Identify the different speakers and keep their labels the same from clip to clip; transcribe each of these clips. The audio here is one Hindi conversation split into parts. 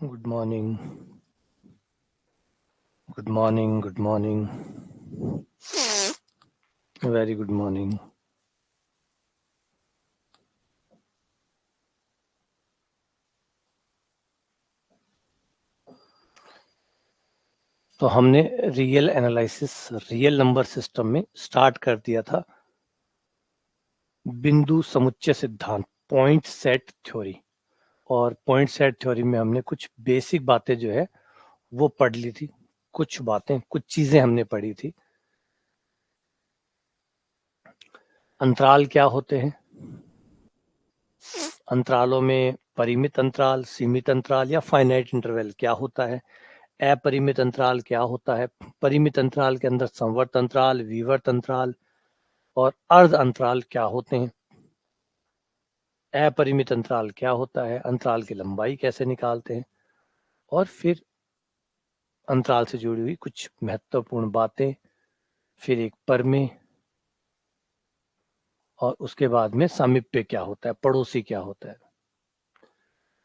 Speaker 1: Good morning. Good morning. Good morning. Very good morning. तो हमने real analysis real number system में स्टार्ट कर दिया था बिंदु समुच्चय सिद्धांत पॉइंट सेट थ्योरी। और पॉइंट सेट थ्योरी में हमने कुछ बेसिक बातें जो है वो पढ़ ली थी। कुछ चीजें हमने पढ़ी थी। अंतराल क्या होते हैं, अंतरालों में परिमित अंतराल, सीमित अंतराल या फाइनाइट इंटरवल क्या होता है, अपरिमित अंतराल क्या होता है, परिमित अंतराल के अंदर संवर्त अंतराल, विवर्त अंतराल और अर्ध अंतराल क्या होते हैं, अपरिमित अंतराल क्या होता है, अंतराल की लंबाई कैसे निकालते हैं, और फिर अंतराल से जुड़ी हुई कुछ महत्वपूर्ण बातें, फिर एक प्रमेय, और उसके बाद में सामीप्य क्या होता है, पड़ोसी क्या होता है,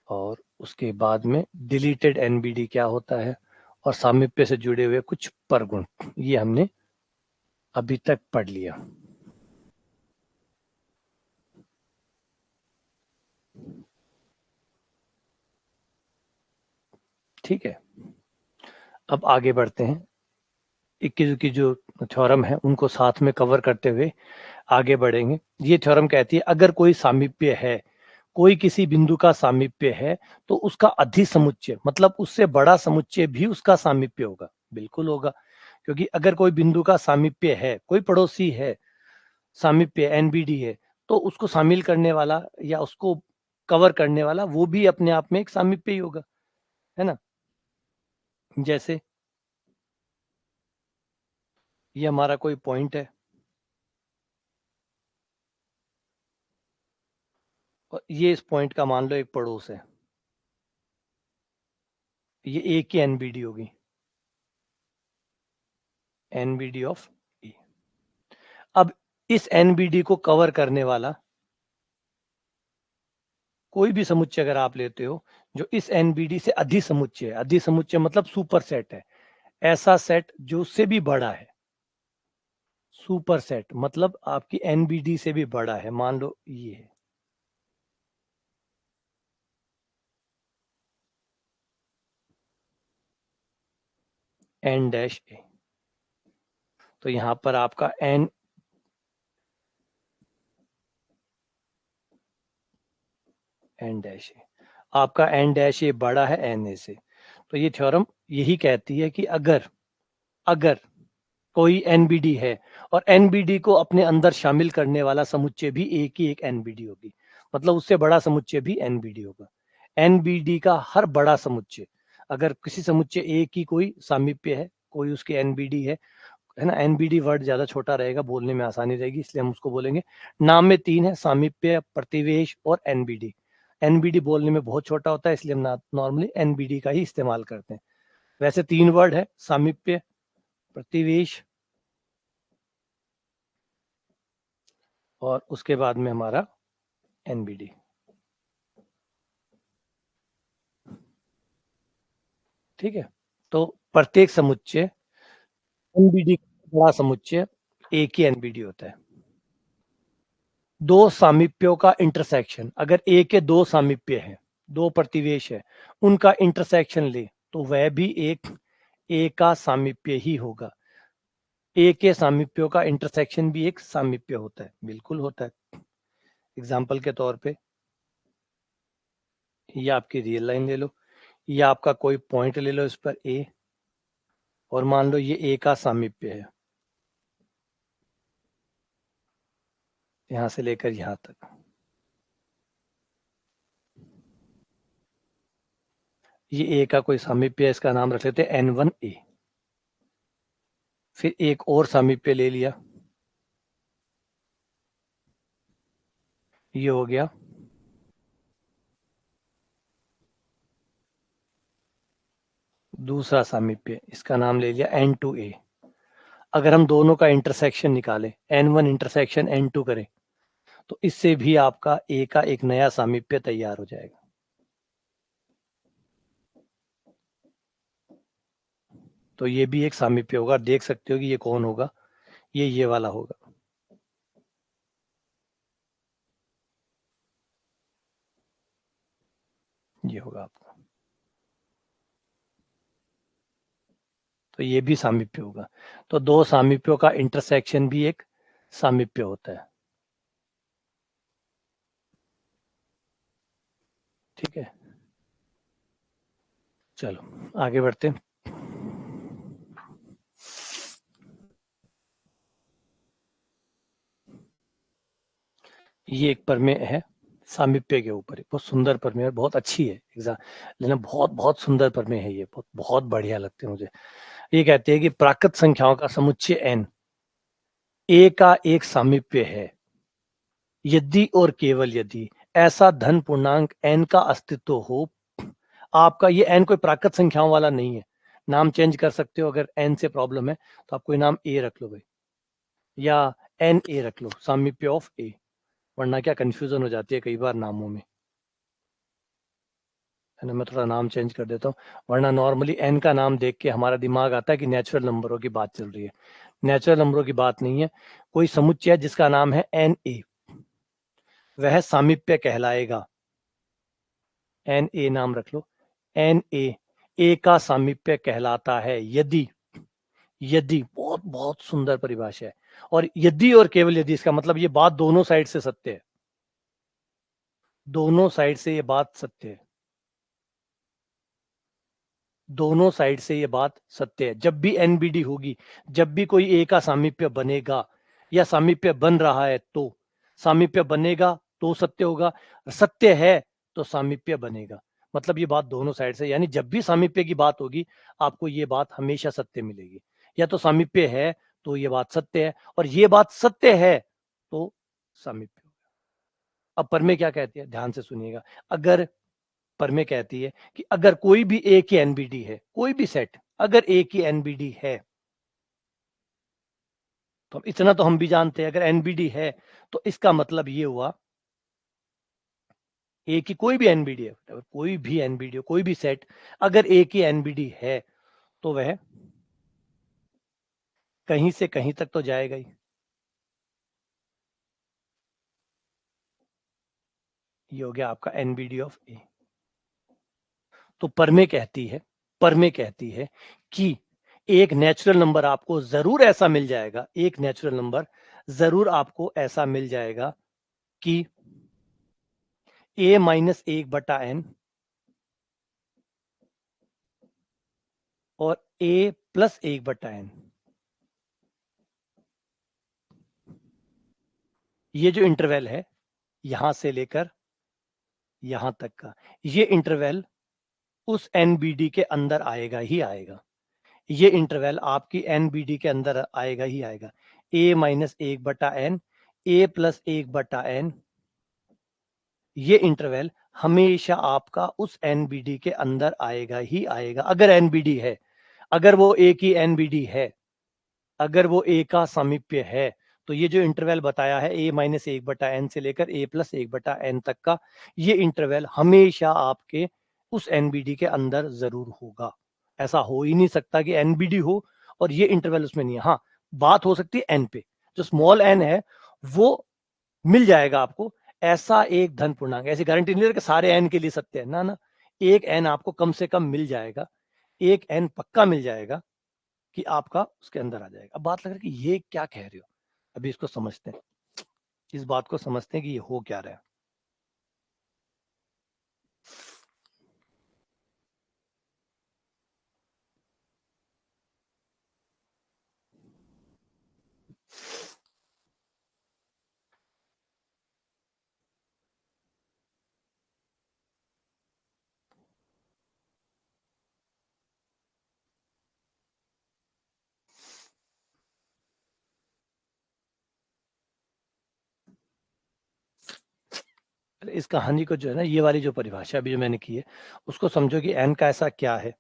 Speaker 1: और उसके बाद में डिलीटेड एनबीडी क्या होता है, और सामीप्य से जुड़े हुए कुछ परगुण। ये हमने अभी तक पढ़ लिया। ठीक है, अब आगे बढ़ते हैं। 21 की जो थ्योरम है उनको साथ में कवर करते हुए आगे बढ़ेंगे। ये थ्योरम कहती है अगर कोई सामीप्य है, कोई किसी बिंदु का सामीप्य है, तो उसका अधिसमुच्चय मतलब उससे बड़ा समुच्चय भी उसका सामीप्य होगा। बिल्कुल होगा, क्योंकि अगर कोई बिंदु का सामीप्य है, कोई पड़ोसी है, सामीप्य एनबीडी है, तो उसको शामिल करने वाला या उसको कवर करने वाला वो भी अपने आप में एक सामीप्य ही होगा, है ना। जैसे ये हमारा कोई पॉइंट है और ये इस पॉइंट का मान लो एक पड़ोस है, ये ए की एनबीडी होगी, एनबीडी ऑफ ए। अब इस एनबीडी को कवर करने वाला कोई भी समुच्चय अगर आप लेते हो जो इस एनबीडी से अधिसमुच्चय है, अधिसमुच्चय मतलब सुपर सेट है, ऐसा सेट जो उससे भी बड़ा है। सुपर सेट मतलब आपकी एनबीडी से भी बड़ा है, मान लो ये है, एन डैश ए। तो यहां पर आपका एन डैश ए, आपका एन डैश ए बड़ा है एन ए से। तो ये थ्योरम यही कहती है कि अगर अगर कोई एनबीडी है और एनबीडी को अपने अंदर शामिल करने वाला समुच्चय भी एक ही एक एनबीडी होगी, मतलब उससे बड़ा समुच्चय भी एनबीडी होगा। एनबीडी का हर बड़ा समुच्चय, अगर किसी समुच्चय ए की कोई सामीप्य है, कोई उसकी एनबीडी है ना, एनबीडी वर्ड ज्यादा छोटा रहेगा, बोलने में आसानी रहेगी, इसलिए हम उसको बोलेंगे। नाम में तीन है, सामीप्य, प्रतिवेश और एनबीडी। एनबीडी बोलने में बहुत छोटा होता है, इसलिए हम नॉर्मली एनबीडी का ही इस्तेमाल करते हैं। वैसे तीन वर्ड है, सामीप्य, प्रतिवेश और उसके बाद में हमारा एनबीडी। ठीक है, तो प्रत्येक समुच्चय एनबीडी बड़ा समुच्चय एक ही एनबीडी होता है। दो सामीप्यों का इंटरसेक्शन, अगर ए के दो सामीप्य हैं, दो प्रतिवेश है, उनका इंटरसेक्शन ले तो वह भी एक ए का सामीप्य ही होगा। ए के सामीप्यों का इंटरसेक्शन भी एक सामीप्य होता है, बिल्कुल होता है। एग्जाम्पल के तौर पे ये आपकी रियल लाइन ले लो, ये आपका कोई पॉइंट ले लो, इस पर ए, और मान लो ये ए का सामीप्य है, यहां से लेकर यहां तक। ये ए का कोई सामीप्य है, इसका नाम रख लेते हैं N1A। फिर एक और सामीप्य ले लिया, ये हो गया दूसरा सामीप्य, इसका नाम ले लिया N2A। अगर हम दोनों का इंटरसेक्शन निकालें, N1 इंटरसेक्शन N2 करें, तो इससे भी आपका ए का एक नया सामीप्य तैयार हो जाएगा। तो ये भी एक सामीप्य होगा। देख सकते हो कि ये कौन होगा, ये वाला होगा। ये होगा आपका, तो ये भी सामीप्य होगा। तो दो सामीप्यों का इंटरसेक्शन भी एक सामीप्य होता है। ठीक है, चलो आगे बढ़ते हैं। ये एक प्रमेय है सामीप्य के ऊपर, बहुत सुंदर प्रमेय है, बहुत अच्छी है एग्जाम, लेकिन बहुत बहुत सुंदर प्रमेय है ये, बहुत बहुत बढ़िया लगते हैं मुझे। ये कहते हैं कि प्राकृत संख्याओं का समुच्चय n a का एक सामीप्य है यदि और केवल यदि ऐसा धन पूर्णांक n का अस्तित्व हो। आपका ये n कोई प्राकृत संख्याओं वाला नहीं है, नाम चेंज कर सकते हो। अगर n से प्रॉब्लम है तो आप कोई नाम a रख लो भाई, या एन ए रख लो, सामीप्य ऑफ a, वरना क्या कंफ्यूजन हो जाती है कई बार नामों में, है ना। मैं थोड़ा नाम चेंज कर देता हूँ, वरना नॉर्मली n का नाम देख के हमारा दिमाग आता है कि नेचुरल नंबरों की बात चल रही है। नेचुरल नंबरों की बात नहीं है, कोई समुच्चय जिसका नाम है एन ए, वह सामीप्य कहलाएगा। एन ए नाम रख लो, एन ए का सामीप्य कहलाता है यदि, यदि बहुत बहुत सुंदर परिभाषा है। और यदि और केवल यदि, इसका मतलब ये बात दोनों साइड से सत्य है, दोनों साइड से ये बात सत्य है, दोनों साइड से ये बात सत्य है। जब भी एनबीडी होगी, जब भी कोई ए का सामीप्य बनेगा या सामीप्य बन रहा है, तो सामीप्य बनेगा तो सत्य होगा, सत्य है तो सामीप्य बनेगा। मतलब ये बात दोनों साइड से, यानी जब भी सामीप्य की बात होगी आपको ये बात हमेशा सत्य मिलेगी। या तो सामीप्य है तो ये बात सत्य है, और ये बात सत्य है तो सामीप्य होगा। अब प्रमेय क्या कहती है, ध्यान से सुनिएगा। अगर प्रमेय कहती है कि अगर कोई भी ए की एनबीडी है, कोई भी सेट अगर ए की एनबीडी है, तो इतना तो हम भी जानते हैं, अगर एनबीडी है तो इसका मतलब ये हुआ ए की कोई भी एनबीडी है, कोई भी एनबीडी हो, कोई भी सेट अगर ए की एनबीडी है तो वह कहीं से कहीं तक तो जाएगा ही। ये हो गया आपका एनबीडी ऑफ ए। तो प्रमेय कहती है, प्रमेय कहती है कि एक नेचुरल नंबर आपको जरूर ऐसा मिल जाएगा, एक नेचुरल नंबर जरूर आपको ऐसा मिल जाएगा कि a माइनस 1/n और a प्लस 1/n, ये जो इंटरवल है यहां से लेकर यहां तक का, ये इंटरवल उस एनबीडी के अंदर आएगा ही आएगा। ये इंटरवल आपकी एनबीडी के अंदर आएगा ही आएगा। a minus 1/n, a plus 1/n, ये इंटरवल हमेशा आपका उस एनबीडी के अंदर आएगा ही आएगा, अगर एनबीडी है। अगर वो ए की एनबीडी है, अगर वो ए का सामीप्य है, तो ये जो इंटरवल बताया है a माइनस 1/n से लेकर a प्लस 1/n तक का, ये इंटरवल हमेशा आपके उस एनबीडी के अंदर जरूर होगा। ऐसा हो ही नहीं सकता कि एनबीडी हो और ये इंटरवल उसमें नहीं है। हाँ, बात हो सकती है एन पे, जो स्मॉल एन है वो मिल जाएगा आपको। ऐसा एक धन पूर्णांक, ऐसी गारंटी नहीं कि सारे एन के लिए सत्य है, ना ना, एक एन आपको कम से कम मिल जाएगा, एक एन पक्का मिल जाएगा कि आपका उसके अंदर आ जाएगा। अब बात लग रहा है कि ये क्या कह रहे हो, अभी इसको समझते हैं, इस बात को समझते हैं कि ये हो क्या रहा है। इस कहानी को जो है ना, ये वाली जो परिभाषा अभी जो मैंने की है, उसको समझो कि एन का ऐसा क्या है।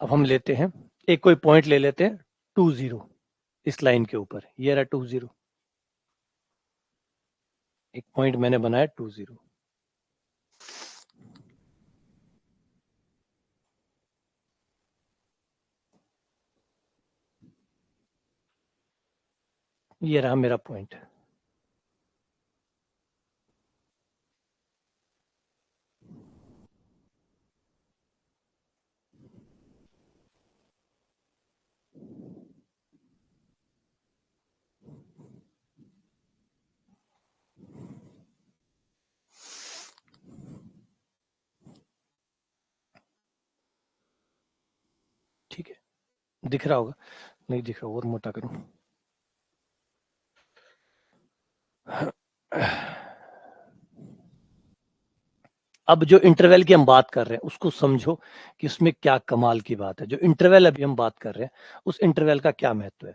Speaker 1: अब हम लेते हैं, एक कोई पॉइंट ले लेते हैं 2 0 इस लाइन के ऊपर, ये रहा 2 0, एक पॉइंट मैंने बनाया 2 0। ये रहा मेरा पॉइंट। ठीक है, दिख रहा होगा, नहीं दिख रहा, और मोटा करूं। अब जो इंटरवल की हम बात कर रहे हैं उसको समझो कि उसमें क्या कमाल की बात है। जो इंटरवल अभी हम बात कर रहे हैं उस इंटरवल का क्या महत्व है।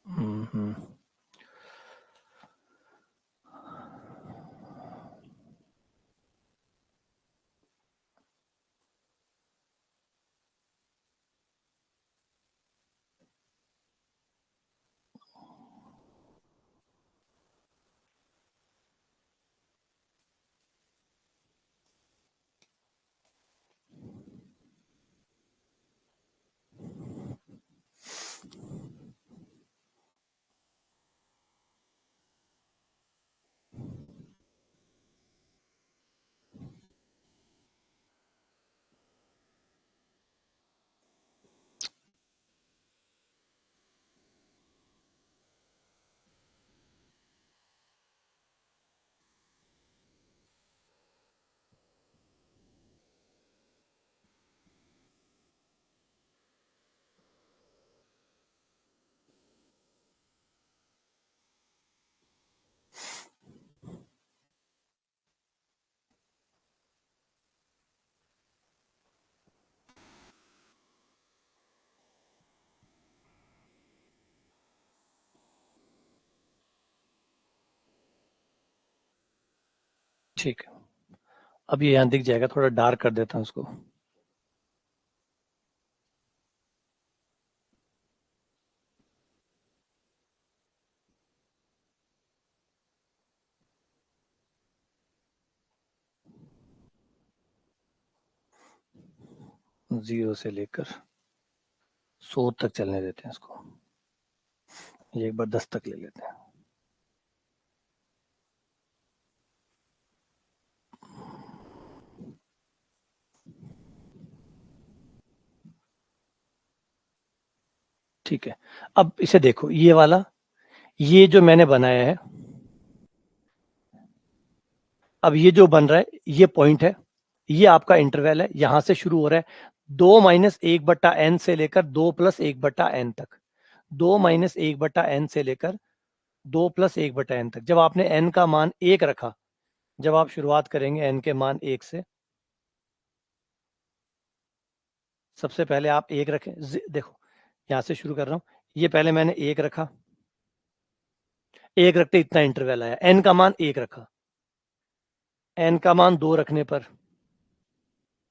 Speaker 1: हम्म। ठीक है, अब ये यहाँ दिख जाएगा, थोड़ा डार्क कर देता हूँ उसको। 0 से लेकर 100 तक चलने देते हैं इसको, ये एक बार 10 तक ले लेते हैं। ठीक है। अब इसे देखो, ये वाला, ये जो मैंने बनाया है, अब ये जो बन रहा है ये पॉइंट है, ये आपका इंटरवल है, यहां से शुरू हो रहा है 2-1/n से लेकर 2+1/n तक, 2-1/n से लेकर 2+1/n तक। जब आपने n का मान 1 रखा, जब आप शुरुआत करेंगे n के मान 1 से, सबसे पहले आप 1 रखें, देखो यहां से शुरू कर रहा हूं, ये पहले मैंने 1 रखा, 1 रखते इतना इंटरवल आया, n का मान 1 रखा, n का मान 2 रखने पर,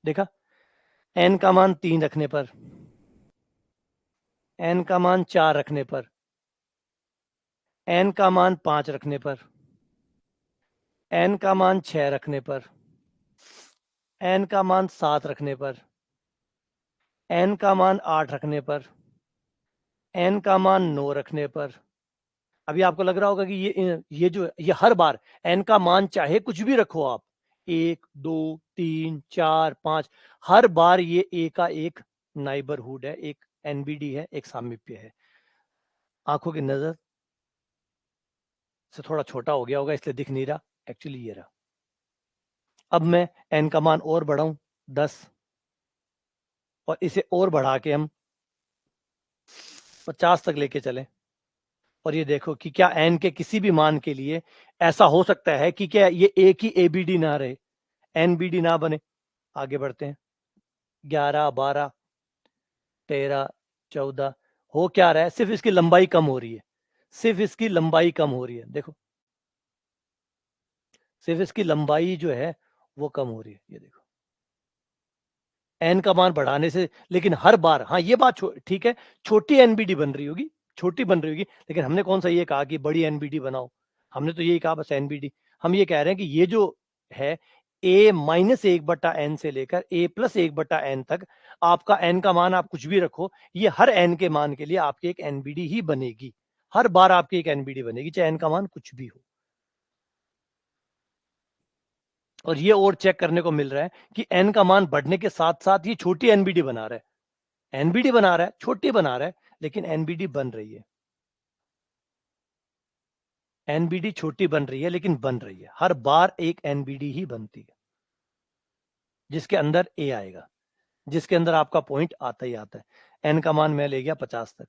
Speaker 1: देखा, n का मान 3 रखने पर, n का मान 4 रखने पर, n का मान 5 रखने पर, n का मान 6 रखने पर, n का मान 7 रखने पर, n का मान 8 रखने पर, n का मान 9 रखने पर। अभी आपको लग रहा होगा कि ये जो ये हर बार n का मान चाहे कुछ भी रखो आप, 1, 2, 3, 4, 5, हर बार ये a का एक नाइबरहुड है, एक एनबीडी है, एक सामीप्य है। आंखों की नजर से थोड़ा छोटा हो गया होगा इसलिए दिख नहीं रहा, एक्चुअली ये रहा। अब मैं n का मान और बढ़ाऊं 10, और इसे और बढ़ा के हम 50 तक लेके चले, और ये देखो कि क्या n के किसी भी मान के लिए ऐसा हो सकता है कि क्या ये एक ही एबीडी ना रहे, एनबीडी ना बने। आगे बढ़ते हैं, 11, 12, 13, 14, हो क्या रहा है, सिर्फ इसकी लंबाई कम हो रही है, सिर्फ इसकी लंबाई कम हो रही है, देखो सिर्फ इसकी लंबाई जो है वो कम हो रही है, ये देखो एन का मान बढ़ाने से। लेकिन हर बार, हाँ ये बात ठीक है, छोटी एनबीडी बन रही होगी, छोटी बन रही होगी, लेकिन हमने कौन सा ये कहा कि बड़ी एनबीडी बनाओ, हमने तो यही कहा बस एनबीडी। हम ये कह रहे हैं कि ये जो है a-1/n से लेकर a+1/n तक, आपका n का मान आप कुछ भी रखो, ये हर n के मान के लिए आपकी एक एनबीडी ही बनेगी, हर बार आपकी एक एनबीडी बनेगी, चाहे n का मान कुछ भी हो। और ये और चेक करने को मिल रहा है कि n का मान बढ़ने के साथ साथ ये छोटी एनबीडी बना रहा है, एनबीडी बना रहा है, छोटी बना रहा है, लेकिन एनबीडी बन रही है, एनबीडी छोटी बन रही है लेकिन बन रही है, हर बार एक एनबीडी ही बनती है जिसके अंदर ए आएगा, जिसके अंदर आपका पॉइंट आता ही आता है। एन का मान मैं ले गया 50 तक,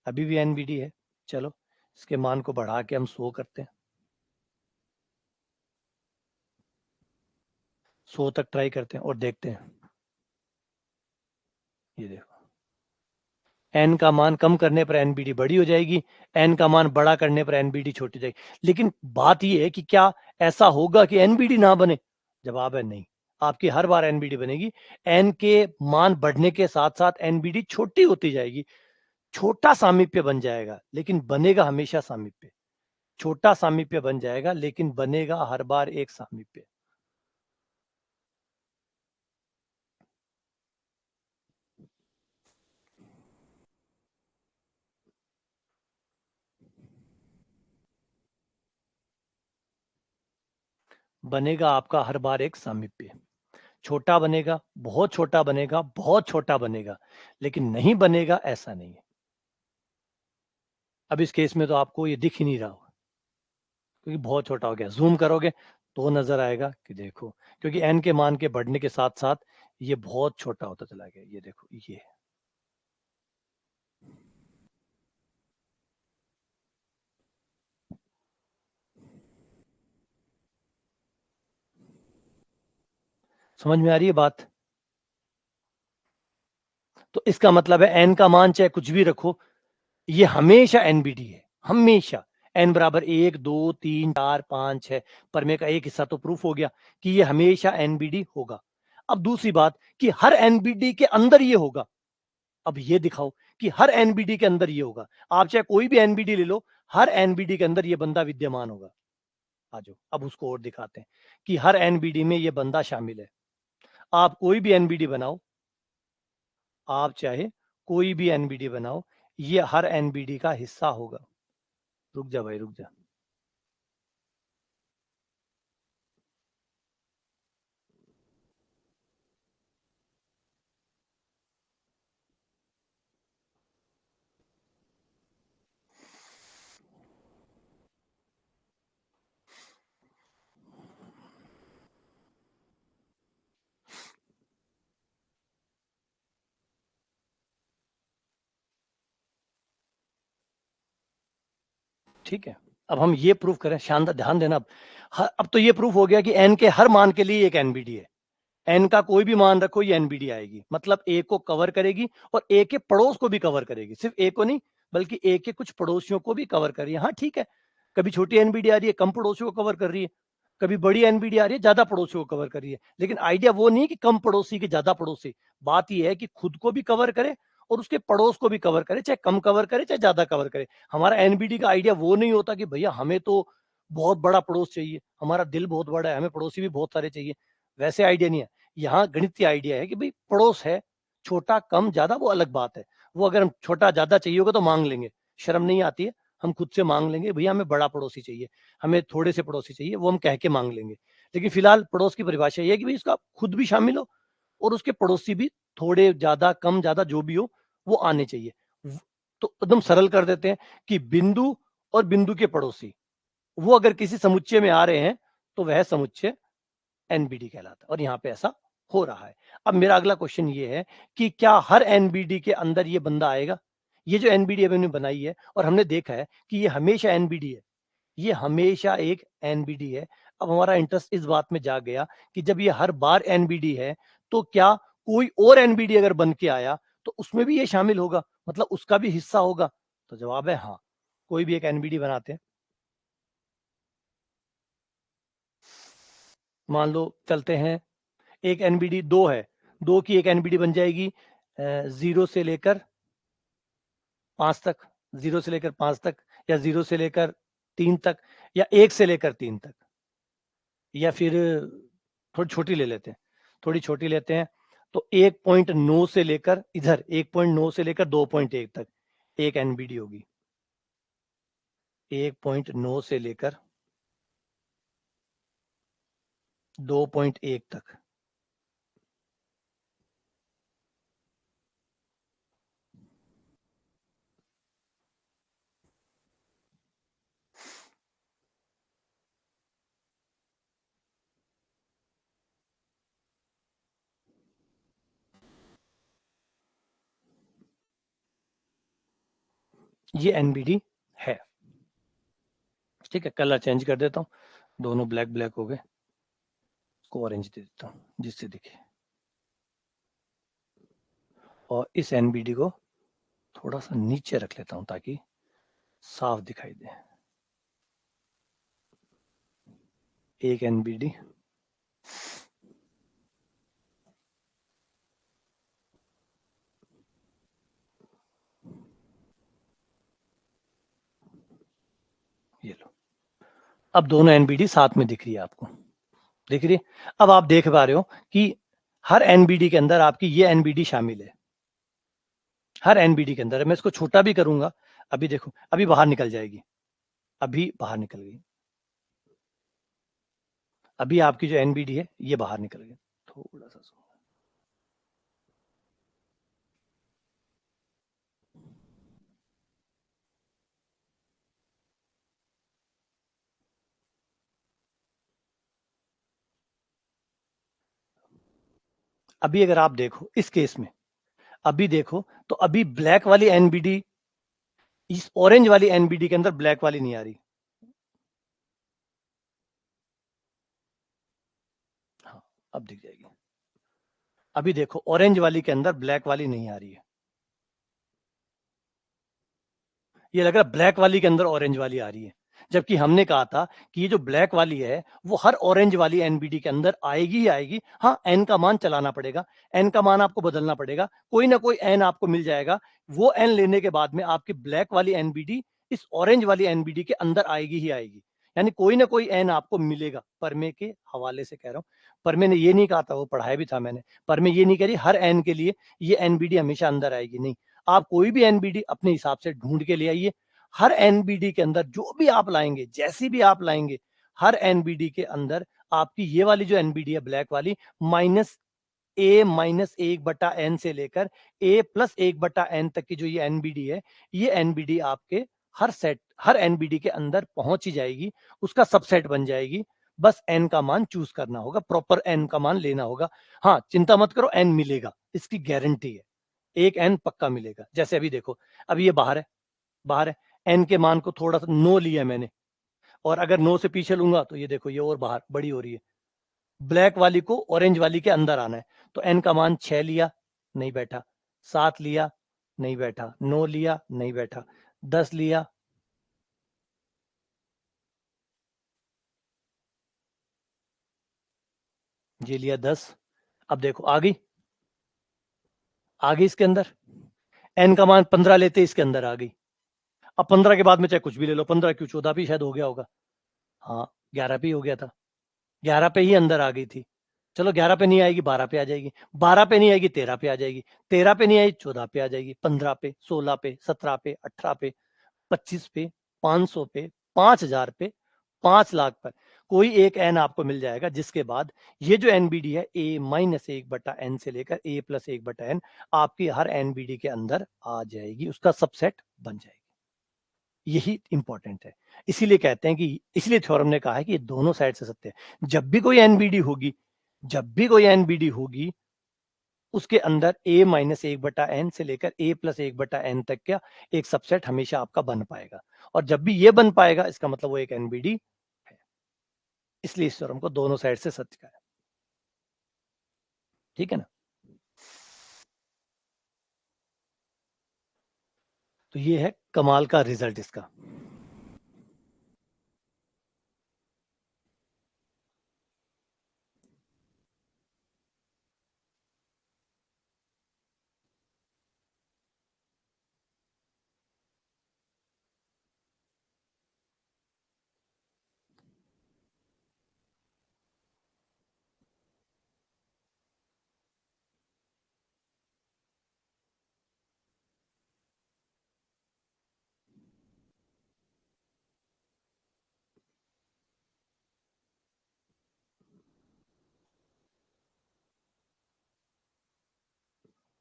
Speaker 1: अभी भी एनबीडी है, चलो इसके मान को बढ़ा के हम 100 करते हैं, 100 तक ट्राई करते हैं और देखते हैं। ये देखो, एन का मान कम करने पर एनबीडी बड़ी हो जाएगी, एन का मान बड़ा करने पर एनबीडी छोटी हो जाएगी। लेकिन बात यह है कि क्या ऐसा होगा कि एनबीडी ना बने? जवाब है नहीं, आपकी हर बार एनबीडी बनेगी, एन के मान बढ़ने के साथ साथ एनबीडी छोटी होती जाएगी, छोटा सामीप्य बन जाएगा लेकिन बनेगा हमेशा सामीप्य, छोटा सामीप्य बन जाएगा लेकिन बनेगा हर बार एक सामीप्य। बनेगा आपका हर बार एक सामीप्य, छोटा बनेगा, बहुत छोटा बनेगा, बहुत छोटा बनेगा, लेकिन नहीं बनेगा ऐसा नहीं है। अब इस केस में तो आपको ये दिख ही नहीं रहा होगा क्योंकि बहुत छोटा हो गया, जूम करोगे तो नजर आएगा कि देखो, क्योंकि एन के मान के बढ़ने के साथ साथ ये बहुत छोटा होता चला गया, ये देखो ये। समझ में आ रही है बात? तो इसका मतलब है एन का मान चाहे कुछ भी रखो, ये हमेशा एनबीडी है, हमेशा। एन बराबर 1, 2, 3, 4, 5, 6, परमे का एक हिस्सा तो प्रूफ हो गया कि ये हमेशा एनबीडी होगा। अब दूसरी बात कि हर एनबीडी के अंदर ये होगा, अब ये दिखाओ कि हर एनबीडी के अंदर ये होगा, आप चाहे कोई भी एनबीडी ले लो, हर एनबीडी के अंदर ये बंदा विद्यमान होगा। आ जाओ अब उसको और दिखाते हैं कि हर एनबीडी में ये बंदा शामिल है। आप कोई भी एनबीडी बनाओ, आप चाहे कोई भी एनबीडी बनाओ, ये हर एनबीडी का हिस्सा होगा। रुक जा भाई, रुक जा। ठीक है, अब हम ये प्रूव करें, शानदार, ध्यान देना। अब तो ये प्रूफ हो गया कि एन के हर मान के लिए एक एनबीडी है। एन का कोई भी मान रखो, ये एनबीडी आएगी, मतलब ए को कवर करेगी और ए के पड़ोस को भी कवर करेगी, सिर्फ ए को नहीं बल्कि ए के कुछ पड़ोसियों को भी कवर कर रही है। हाँ ठीक है, कभी छोटी एनबीडी आ रही है, कम पड़ोसियों को कवर कर रही है, कभी बड़ी एनबीडी आ रही है, ज्यादा पड़ोसियों को कवर कर रही है। लेकिन आइडिया वो नहीं कि कम पड़ोसी के ज्यादा पड़ोसी, बात यह है कि खुद को भी कवर करे और उसके पड़ोस को भी कवर करे, चाहे कम कवर करे चाहे ज्यादा कवर करे। हमारा एनबीडी का आइडिया वो नहीं होता कि भैया हमें तो बहुत बड़ा पड़ोस चाहिए, हमारा दिल बहुत बड़ा है, हमें पड़ोसी भी बहुत सारे चाहिए, वैसे आइडिया नहीं है। यहाँ गणितीय आइडिया है कि भाई पड़ोस है, छोटा कम ज्यादा वो अलग बात है, वो अगर हम छोटा ज्यादा चाहिए होगा तो मांग लेंगे, शर्म नहीं आती है, हम खुद से मांग लेंगे भैया हमें बड़ा पड़ोसी चाहिए, हमें थोड़े से पड़ोसी चाहिए, वो हम कह के मांग लेंगे। लेकिन फिलहाल पड़ोस की परिभाषा ये है कि भाई उसका खुद भी शामिल हो और उसके पड़ोसी भी थोड़े ज्यादा कम ज्यादा जो भी हो वो आने चाहिए। तो एकदम सरल कर देते हैं कि बिंदु और बिंदु के पड़ोसी वो अगर किसी समुच्चय में आ रहे हैं तो वह समुच्चय एनबीडी कहलाता है, और यहाँ पे ऐसा हो रहा है। अब मेरा अगला क्वेश्चन ये है कि क्या हर एनबीडी के अंदर ये बंदा आएगा? ये जो एनबीडी हमने बनाई है और हमने देखा है कि ये हमेशा एनबीडी है, ये हमेशा एक एनबीडी है। अब हमारा इंटरेस्ट इस बात में जाग गया कि जब ये हर बार एनबीडी है तो क्या कोई और एनबीडी अगर बन के आया तो उसमें भी ये शामिल होगा, मतलब उसका भी हिस्सा होगा? तो जवाब है हाँ, कोई भी एक एनबीडी बनाते हैं। मान लो चलते हैं, एक एनबीडी दो है, दो की एक एनबीडी बन जाएगी 0 से लेकर 5 तक, 0 से लेकर 5 तक, या 0 से लेकर 3 तक, या 1 से लेकर 3 तक, या फिर थोड़ी छोटी ले लेते हैं, थोड़ी छोटी लेते हैं तो 1.9 से लेकर इधर 1.9 से लेकर 2.1 तक एक एनबीडी होगी, 1.9 से लेकर 2.1 तक। ये एनबीडी है। ठीक है, कलर चेंज कर देता हूँ, दोनों ब्लैक ब्लैक हो गए, इसको ऑरेंज दे देता हूँ जिससे दिखे, और इस एनबीडी को थोड़ा सा नीचे रख लेता हूं ताकि साफ दिखाई दे। एक एनबीडी, ये लो, अब दोनों एनबीडी साथ में दिख रही है आपको, दिख रही है? अब आप देख पा रहे हो कि हर एनबीडी के अंदर आपकी ये एनबीडी शामिल है, हर एनबीडी के अंदर। मैं इसको छोटा भी करूंगा, अभी देखो अभी बाहर निकल जाएगी, अभी बाहर निकल गई, अभी आपकी जो एनबीडी है ये बाहर निकल गई, थोड़ा सा अभी अगर आप देखो इस केस में, अभी देखो तो अभी ब्लैक वाली एनबीडी इस ऑरेंज वाली एनबीडी के अंदर ब्लैक वाली नहीं आ रही। हाँ, अब दिख जाएगी। अभी देखो ऑरेंज वाली के अंदर ब्लैक वाली नहीं आ रही है, ये लग रहा है ब्लैक वाली के अंदर ऑरेंज वाली आ रही है, जबकि हमने कहा था कि ये जो ब्लैक वाली है वो हर ऑरेंज वाली एनबीडी के अंदर आएगी ही आएगी। हाँ, एन का मान चलाना पड़ेगा, एन का मान आपको बदलना पड़ेगा, कोई ना कोई एन आपको मिल जाएगा, वो एन लेने के बाद में आपकी ब्लैक वाली एनबीडी इस ऑरेंज वाली एनबीडी के अंदर आएगी ही आएगी, यानी कोई ना कोई एन आपको मिलेगा। परमे के हवाले से कह रहा हूँ, परमे ने ये नहीं कहा था, वो पढ़ाया भी था मैंने, परमे ये नहीं कह रही हर एन के लिए ये एनबीडी हमेशा अंदर आएगी, नहीं, आप कोई भी एनबीडी अपने हिसाब से ढूंढ के ले आइए, हर एनबीडी के अंदर जो भी आप लाएंगे, जैसी भी आप लाएंगे, हर एनबीडी के अंदर आपकी ये वाली जो एनबीडी है ब्लैक वाली -a-1/n से लेकर a+1/n तक की जो ये एनबीडी है, ये एनबीडी आपके हर एनबीडी के अंदर पहुंच ही जाएगी, उसका सबसेट बन जाएगी। बस एन का मान चूज करना होगा, प्रॉपर एन का मान लेना होगा। हाँ, चिंता मत करो, एन मिलेगा, इसकी गारंटी है, एक एन पक्का मिलेगा। जैसे अभी देखो, अभी ये बाहर है, बाहर है, एन के मान को थोड़ा सा 9 लिया मैंने, और अगर 9 से पीछे लूंगा तो ये देखो ये और बाहर बड़ी हो रही है। ब्लैक वाली को ऑरेंज वाली के अंदर आना है, तो एन का मान 6 लिया, नहीं बैठा। 7 लिया, नहीं बैठा। 9 लिया, नहीं बैठा। 10 लिया, ये लिया 10। अब देखो आ गई इसके अंदर। एन का मान 15 लेते इसके अंदर आ गई। अब 15 के बाद में चाहे कुछ भी ले लो, 15 क्यों, 14 भी शायद हो गया होगा। हाँ 11 पे ही हो गया था, 11 पे ही अंदर आ गई थी। चलो 11 पे नहीं आएगी, 12 पे आ जाएगी, 12 पे नहीं आएगी 13 पे आ जाएगी, 13 पे नहीं आई 14 पे आ जाएगी, 15 पे, 16 पे, 17 पे, 18 पे, 25 पे, 500 पे, 5000 पे, 5 लाख पर कोई एक एन आपको मिल जाएगा, जिसके बाद ये जो एनबीडी है A-1/n से लेकर A+1/n आपकी हर एनबीडी के अंदर आ जाएगी, उसका सबसेट बन जाएगी। यही इंपॉर्टेंट है। इसीलिए कहते हैं कि, इसलिए थ्योरम ने कहा है कि ये दोनों साइड से सत्य है। जब भी कोई एनबीडी होगी, जब भी कोई एनबीडी होगी, उसके अंदर A-1/n से लेकर A+1/n तक का एक सबसेट हमेशा आपका बन पाएगा, और जब भी ये बन पाएगा इसका मतलब वो एक एनबीडी है। इसलिए इस थ्योरम को दोनों साइड से सत्य का है। ठीक है ना। तो ये है कमाल का रिजल्ट इसका।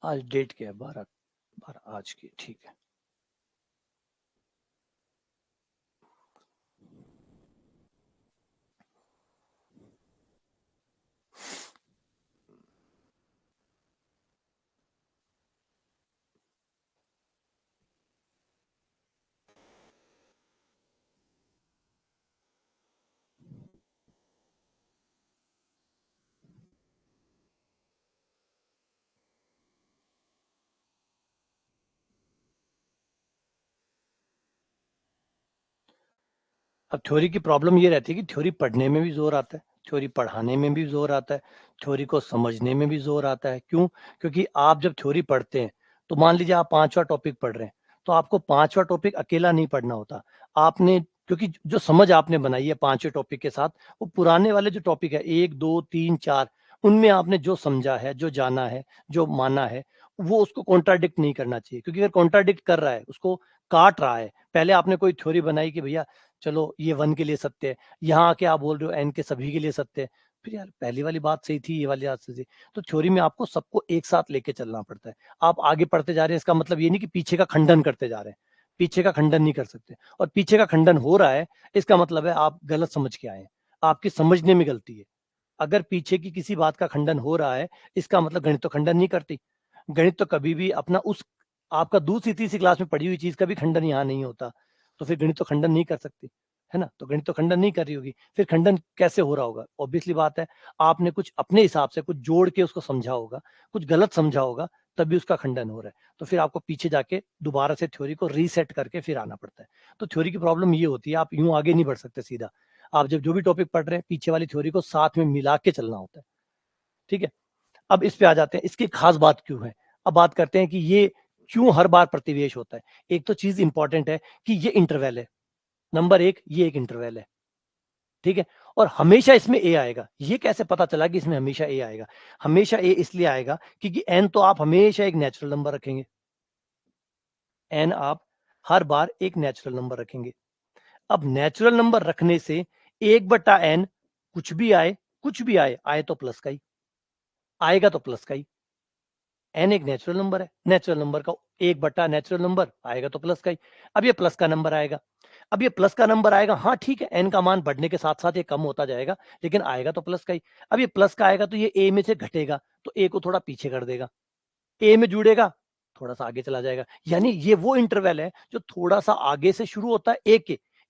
Speaker 1: आज डेट क्या है, 12 आज की, ठीक है। अब थ्योरी की प्रॉब्लम ये रहती है कि थ्योरी पढ़ने में भी जोर आता है, थ्योरी पढ़ाने में भी जोर आता है, थ्योरी को समझने में भी जोर आता है। क्यों? क्योंकि आप जब थ्योरी पढ़ते हैं, तो मान लीजिए आप 5वां टॉपिक पढ़ रहे हैं, तो आपको 5वां टॉपिक अकेला नहीं पढ़ना होता। आपने, क्योंकि जो समझ आपने बनाई है 5वें टॉपिक के साथ, वो पुराने वाले जो टॉपिक है 1, 2, 3, 4, उनमें आपने जो समझा है, जो जाना है, जो माना है, वो उसको कॉन्ट्राडिक्ट नहीं करना चाहिए। क्योंकि अगर कॉन्ट्राडिक्ट कर रहा है, उसको काट रहा है, पहले आपने कोई थ्योरी बनाई कि भैया चलो ये 1 के लिए सत्य है, यहाँ आके आप बोल रहे हो एन के सभी के लिए सत्य है, फिर यार पहली वाली बात सही थी, ये वाली बात सही थी। तो थ्योरी में आपको सबको एक साथ लेके चलना पड़ता है। आप आगे पढ़ते जा रहे हैं, इसका मतलब ये नहीं कि पीछे का खंडन करते जा रहे हैं, पीछे का खंडन नहीं कर सकते। और पीछे का खंडन हो रहा है, इसका मतलब है आप गलत समझ के आए हैं, आपकी समझने में गलती है। अगर पीछे की किसी बात का खंडन हो रहा है, इसका मतलब गणित तो खंडन नहीं करती। गणित तो कभी भी अपना उस, आपका दूसरी तीसरी क्लास में पढ़ी हुई चीज का भी खंडन यहाँ नहीं होता, तो फिर गणित तो खंडन नहीं कर सकती, है ना। तो गणित तो खंडन नहीं कर रही होगी, फिर खंडन कैसे हो रहा होगा? ऑब्वियसली बात है, आपने कुछ अपने हिसाब से कुछ जोड़ के उसको समझा होगा, कुछ गलत समझा होगा, तभी उसका खंडन हो रहा है। तो फिर आपको पीछे जाके दोबारा से थ्योरी को रीसेट करके फिर आना पड़ता है। तो थ्योरी की प्रॉब्लम ये होती है, आप यूं आगे नहीं बढ़ सकते सीधा। आप जब जो भी टॉपिक पढ़ रहे हैं, पीछे वाली थ्योरी को साथ में मिला के चलना होता है। ठीक है। अब इस पे आ जाते हैं, इसकी खास बात क्यों है। अब बात करते हैं कि ये क्यों हर बार प्रतिवेश होता है। एक तो चीज इंपॉर्टेंट है कि ये इंटरवल है, नंबर एक, ये एक इंटरवल है। ठीक है। और हमेशा इसमें ए आएगा। ये कैसे पता चला कि इसमें हमेशा ए आएगा? हमेशा ए इसलिए आएगा क्योंकि एन तो आप हमेशा एक नेचुरल नंबर रखेंगे, एन आप हर बार एक नेचुरल नंबर रखेंगे। अब नेचुरल नंबर रखने से 1/n कुछ भी आए, कुछ भी आए, आए तो प्लस का ही आएगा, तो प्लस का ही। एन एक नेचुरल नंबर है, नेचुरल नंबर का 1/, नेचुरल नंबर आएगा तो प्लस का ही। अब ये प्लस का नंबर आएगा, अब ये प्लस का नंबर आएगा, हाँ ठीक है, एन का मान बढ़ने के साथ साथ ये कम होता जाएगा, लेकिन आएगा तो प्लस का ही। अब ये प्लस का आएगा तो ये ए में से घटेगा, तो ए को थोड़ा पीछे कर देगा, ए में जुड़ेगा, थोड़ा सा आगे चला जाएगा। यानी ये वो इंटरवल है जो थोड़ा सा आगे से शुरू होता है,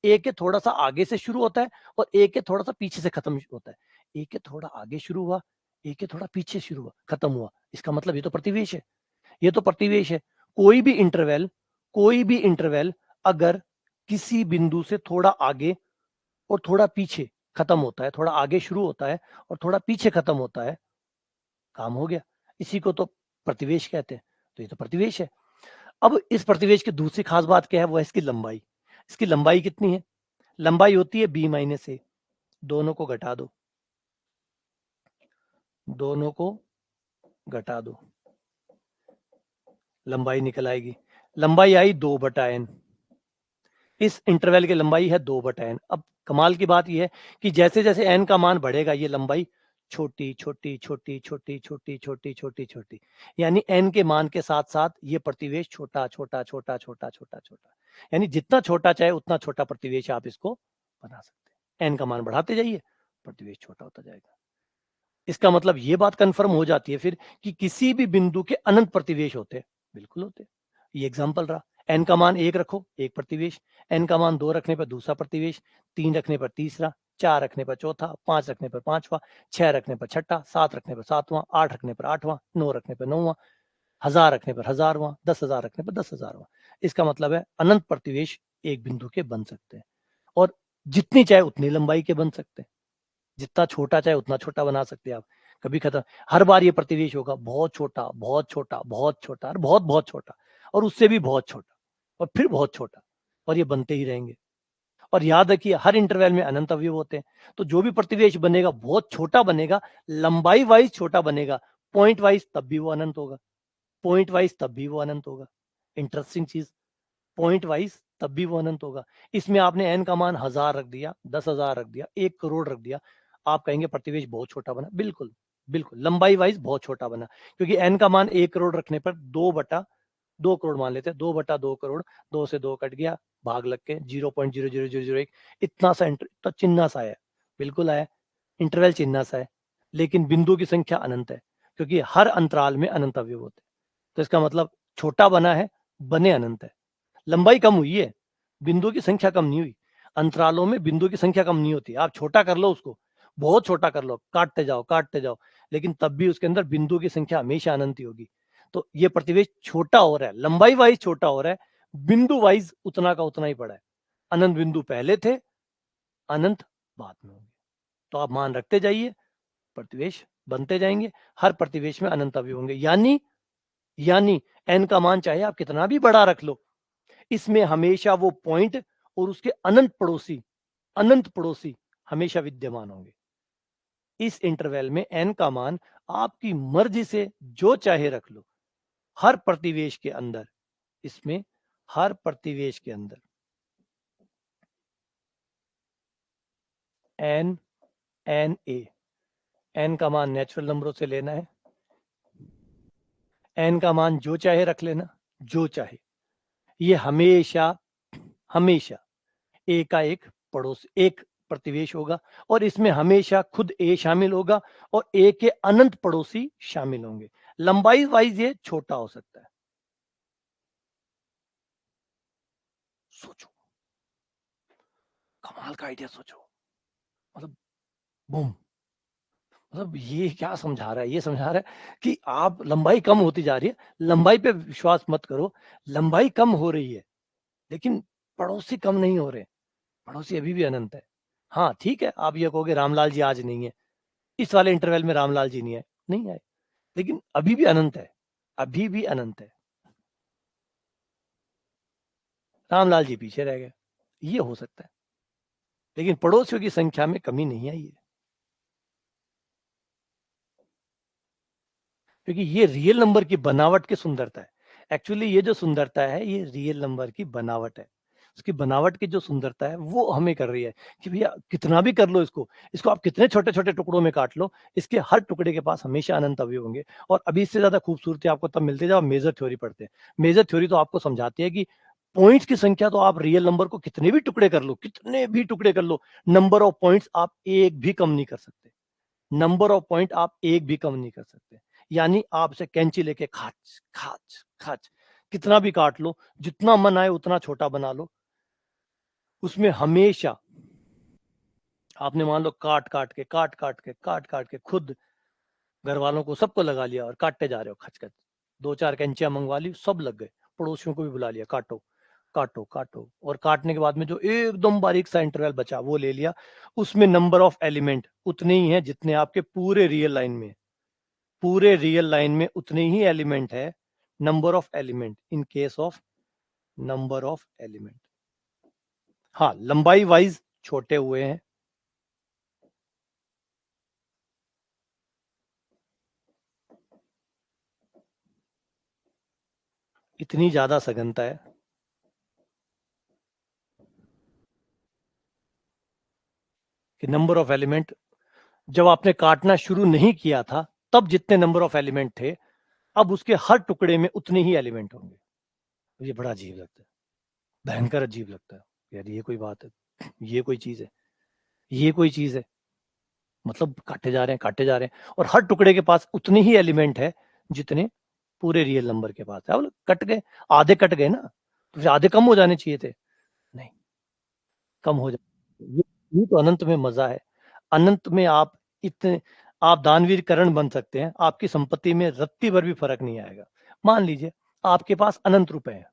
Speaker 1: ए के थोड़ा सा आगे से शुरू होता है और ए के थोड़ा सा पीछे से खत्म होता है। ए के थोड़ा आगे शुरू हुआ, ए के थोड़ा पीछे शुरू हुआ, खत्म हुआ। इसका मतलब ये तो प्रतिवेश है, ये तो प्रतिवेश है। कोई भी इंटरवल अगर किसी बिंदु से थोड़ा आगे और थोड़ा पीछे खत्म होता है, थोड़ा आगे शुरू होता है और थोड़ा पीछे खत्म होता है, काम हो गया। इसी को तो प्रतिवेश कहते हैं। तो ये तो प्रतिवेश है। अब इस प्रतिवेश की दूसरी खास बात क्या है, वो है इसकी लंबाई। इसकी लंबाई कितनी है? लंबाई होती है b माइनस ए। दोनों को घटा दो, दोनों को घटा दो, लंबाई निकल आएगी। लंबाई आई 2/n। इस इंटरवल की लंबाई है 2/n। अब कमाल की बात यह है कि जैसे जैसे n का मान बढ़ेगा ये लंबाई छोटी छोटी छोटी छोटी छोटी छोटी छोटी छोटी, यानी n के मान के साथ साथ ये प्रतिवेश छोटा छोटा छोटा छोटा छोटा छोटा, यानी जितना छोटा चाहे उतना छोटा प्रतिवेश आप इसको बना सकते हैं। n का मान बढ़ाते जाइए, प्रतिवेश छोटा होता जाएगा। इसका मतलब ये बात कंफर्म हो जाती है फिर कि किसी भी बिंदु के अनंत प्रतिवेश होते हैं। बिल्कुल होते हैं। ये एग्जांपल रहा। n का मान 1 रखो, एक प्रतिवेश। n का मान 2 रखने पर दूसरा प्रतिवेश, 3 रखने पर तीसरा, 4 रखने पर चौथा, 5 रखने पर पांचवा, 6 रखने पर छठा, 7 रखने पर सातवां, 8 रखने पर आठवां, 9 रखने पर नौवां, 1000 रखने पर हजारवां, 10,000 रखने पर 10,000वां। इसका मतलब है अनंत प्रतिवेश एक बिंदु के बन सकते हैं और जितनी चाहे उतनी लंबाई के बन सकते हैं। जितना छोटा चाहे उतना छोटा बना सकते हैं आप। कभी खत्म, हर बार ये प्रतिवेश होगा बहुत छोटा, बहुत छोटा, बहुत छोटा और बहुत बहुत छोटा और उससे भी बहुत छोटा और फिर बहुत छोटा, और ये बनते ही रहेंगे। और याद रखिए हर इंटरवल में अनंत अवयव होते हैं। तो जो भी प्रतिवेश बनेगा बहुत छोटा बनेगा, लंबाई वाइज छोटा बनेगा, पॉइंट वाइज तब भी वो अनंत होगा, पॉइंट वाइज तब भी वो अनंत होगा। इंटरेस्टिंग चीज, पॉइंट वाइज तब भी वो अनंत होगा। इसमें आपने n का मान 1000 रख दिया, 10,000 रख दिया, 1 करोड़ रख दिया, आप कहेंगे प्रतिवेश बहुत छोटा बना। बिल्कुल बिल्कुल, लंबाई वाइज बहुत छोटा बना, क्योंकि n का मान 1 करोड़ रखने पर 2 करोड़ मान लेते हैं, 2/2 करोड़, 2 से 2 कट गया, भाग लग के 0.00001, इतना सा इतना चिन्ह सा है। बिल्कुल है, इंटरवल चिन्ह सा है, लेकिन बिंदु की संख्या अनंत है, क्योंकि हर अंतराल में अनंत अवयव होते हैं। तो इसका मतलब छोटा बना है, बने अनंत है। लंबाई कम हुई है, बिंदु की संख्या कम नहीं हुई। अंतरालों में बिंदु की संख्या कम नहीं होती। आप छोटा कर लो उसको, बहुत छोटा कर लो, काटते जाओ, लेकिन तब भी उसके अंदर बिंदु की संख्या हमेशा अनंत ही होगी। तो ये प्रतिवेश छोटा हो रहा है, लंबाई वाइज छोटा हो रहा है, बिंदु वाइज उतना का उतना ही पड़ा है। अनंत बिंदु पहले थे, अनंत बाद में होंगे। तो आप मान रखते जाइए, प्रतिवेश बनते जाएंगे, हर प्रतिवेश में अनंत अवयव होंगे। यानी n का मान चाहे आप कितना भी बड़ा रख लो, इसमें हमेशा वो पॉइंट और उसके अनंत पड़ोसी हमेशा विद्यमान होंगे। इस इंटरवल में n का मान आपकी मर्जी से जो चाहे रख लो। हर प्रतिवेश के अंदर, इसमें हर प्रतिवेश के अंदर n का मान नेचुरल नंबरों से लेना है। n का मान जो चाहे रख लेना, जो चाहे। ये हमेशा ए का एक प्रतिवेश होगा और इसमें हमेशा खुद ए शामिल होगा और ए के अनंत पड़ोसी शामिल होंगे। लंबाई वाइज ये छोटा हो सकता है। सोचो, कमाल का आइडिया, सोचो, मतलब बूम। मतलब ये क्या समझा रहा है? ये समझा रहा है कि आप लंबाई कम होती जा रही है, लंबाई पे विश्वास मत करो। लंबाई कम हो रही है लेकिन पड़ोसी कम नहीं हो रहे, पड़ोसी अभी भी अनंत है। हाँ ठीक है, आप ये कहोगे रामलाल जी आज नहीं है, इस वाले इंटरवल में रामलाल जी नहीं आए, लेकिन अभी भी अनंत है, अभी भी अनंत है। रामलाल जी पीछे रह गए, ये हो सकता है, लेकिन पड़ोसियों की संख्या में कमी नहीं आई है, क्योंकि ये रियल नंबर की बनावट की सुंदरता है। एक्चुअली ये जो सुंदरता है ये रियल नंबर की बनावट है। उसकी बनावट की जो सुंदरता है वो हमें कर रही है कि भैया कितना भी कर लो इसको, आप कितने छोटे छोटे टुकड़ों में काट लो, इसके हर टुकड़े के पास हमेशा अनंत अवयव होंगे। और अभी इससे ज्यादा खूबसूरती आपको तब मिलती है जब आप मेजर थ्योरी पढ़ते हैं। मेजर थ्योरी तो आपको समझाती है कि पॉइंट्स की संख्या तो आप रियल नंबर को कितने भी टुकड़े कर लो, कितने भी टुकड़े कर लो, नंबर ऑफ पॉइंट्स आप एक भी कम नहीं कर सकते, नंबर ऑफ पॉइंट आप एक भी कम नहीं कर सकते। यानी आपसे कैंची लेके खाच खाच खाच कितना भी काट लो, जितना मन आए उतना छोटा बना लो, उसमें हमेशा आपने मान लो काट काट के खुद घर वालों को सबको लगा लिया और काटते जा रहे हो खच खच, 2-4 कैंचियां मंगवा ली, सब लग गए, पड़ोसियों को भी बुला लिया, काटो काटो काटो, और काटने के बाद में जो एकदम बारीक सा इंटरवल बचा वो ले लिया, उसमें नंबर ऑफ एलिमेंट उतने ही हैं जितने आपके पूरे रियल लाइन में, पूरे रियल लाइन में उतने ही एलिमेंट है, number of element in case of number of element. हाँ, लंबाई वाइज छोटे हुए हैं, इतनी ज्यादा सघनता है कि नंबर ऑफ एलिमेंट, जब आपने काटना शुरू नहीं किया था तब जितने नंबर ऑफ एलिमेंट थे, अब उसके हर टुकड़े में उतने ही एलिमेंट होंगे। ये बड़ा अजीब लगता है, भयंकर अजीब लगता है, यार ये कोई बात है, ये कोई चीज है, ये कोई चीज है, मतलब काटे जा रहे हैं और हर टुकड़े के पास उतने ही एलिमेंट है जितने पूरे रियल नंबर के पास है। अब कट गए, आधे कट गए ना, तो फिर आधे कम हो जाने चाहिए थे, नहीं, कम हो जाए, ये तो अनंत में मजा है। अनंत में आप इतने, आप दानवीर करण बन सकते हैं, आपकी संपत्ति में रत्ती भर भी फर्क नहीं आएगा। मान लीजिए आपके पास अनंत रुपए हैं,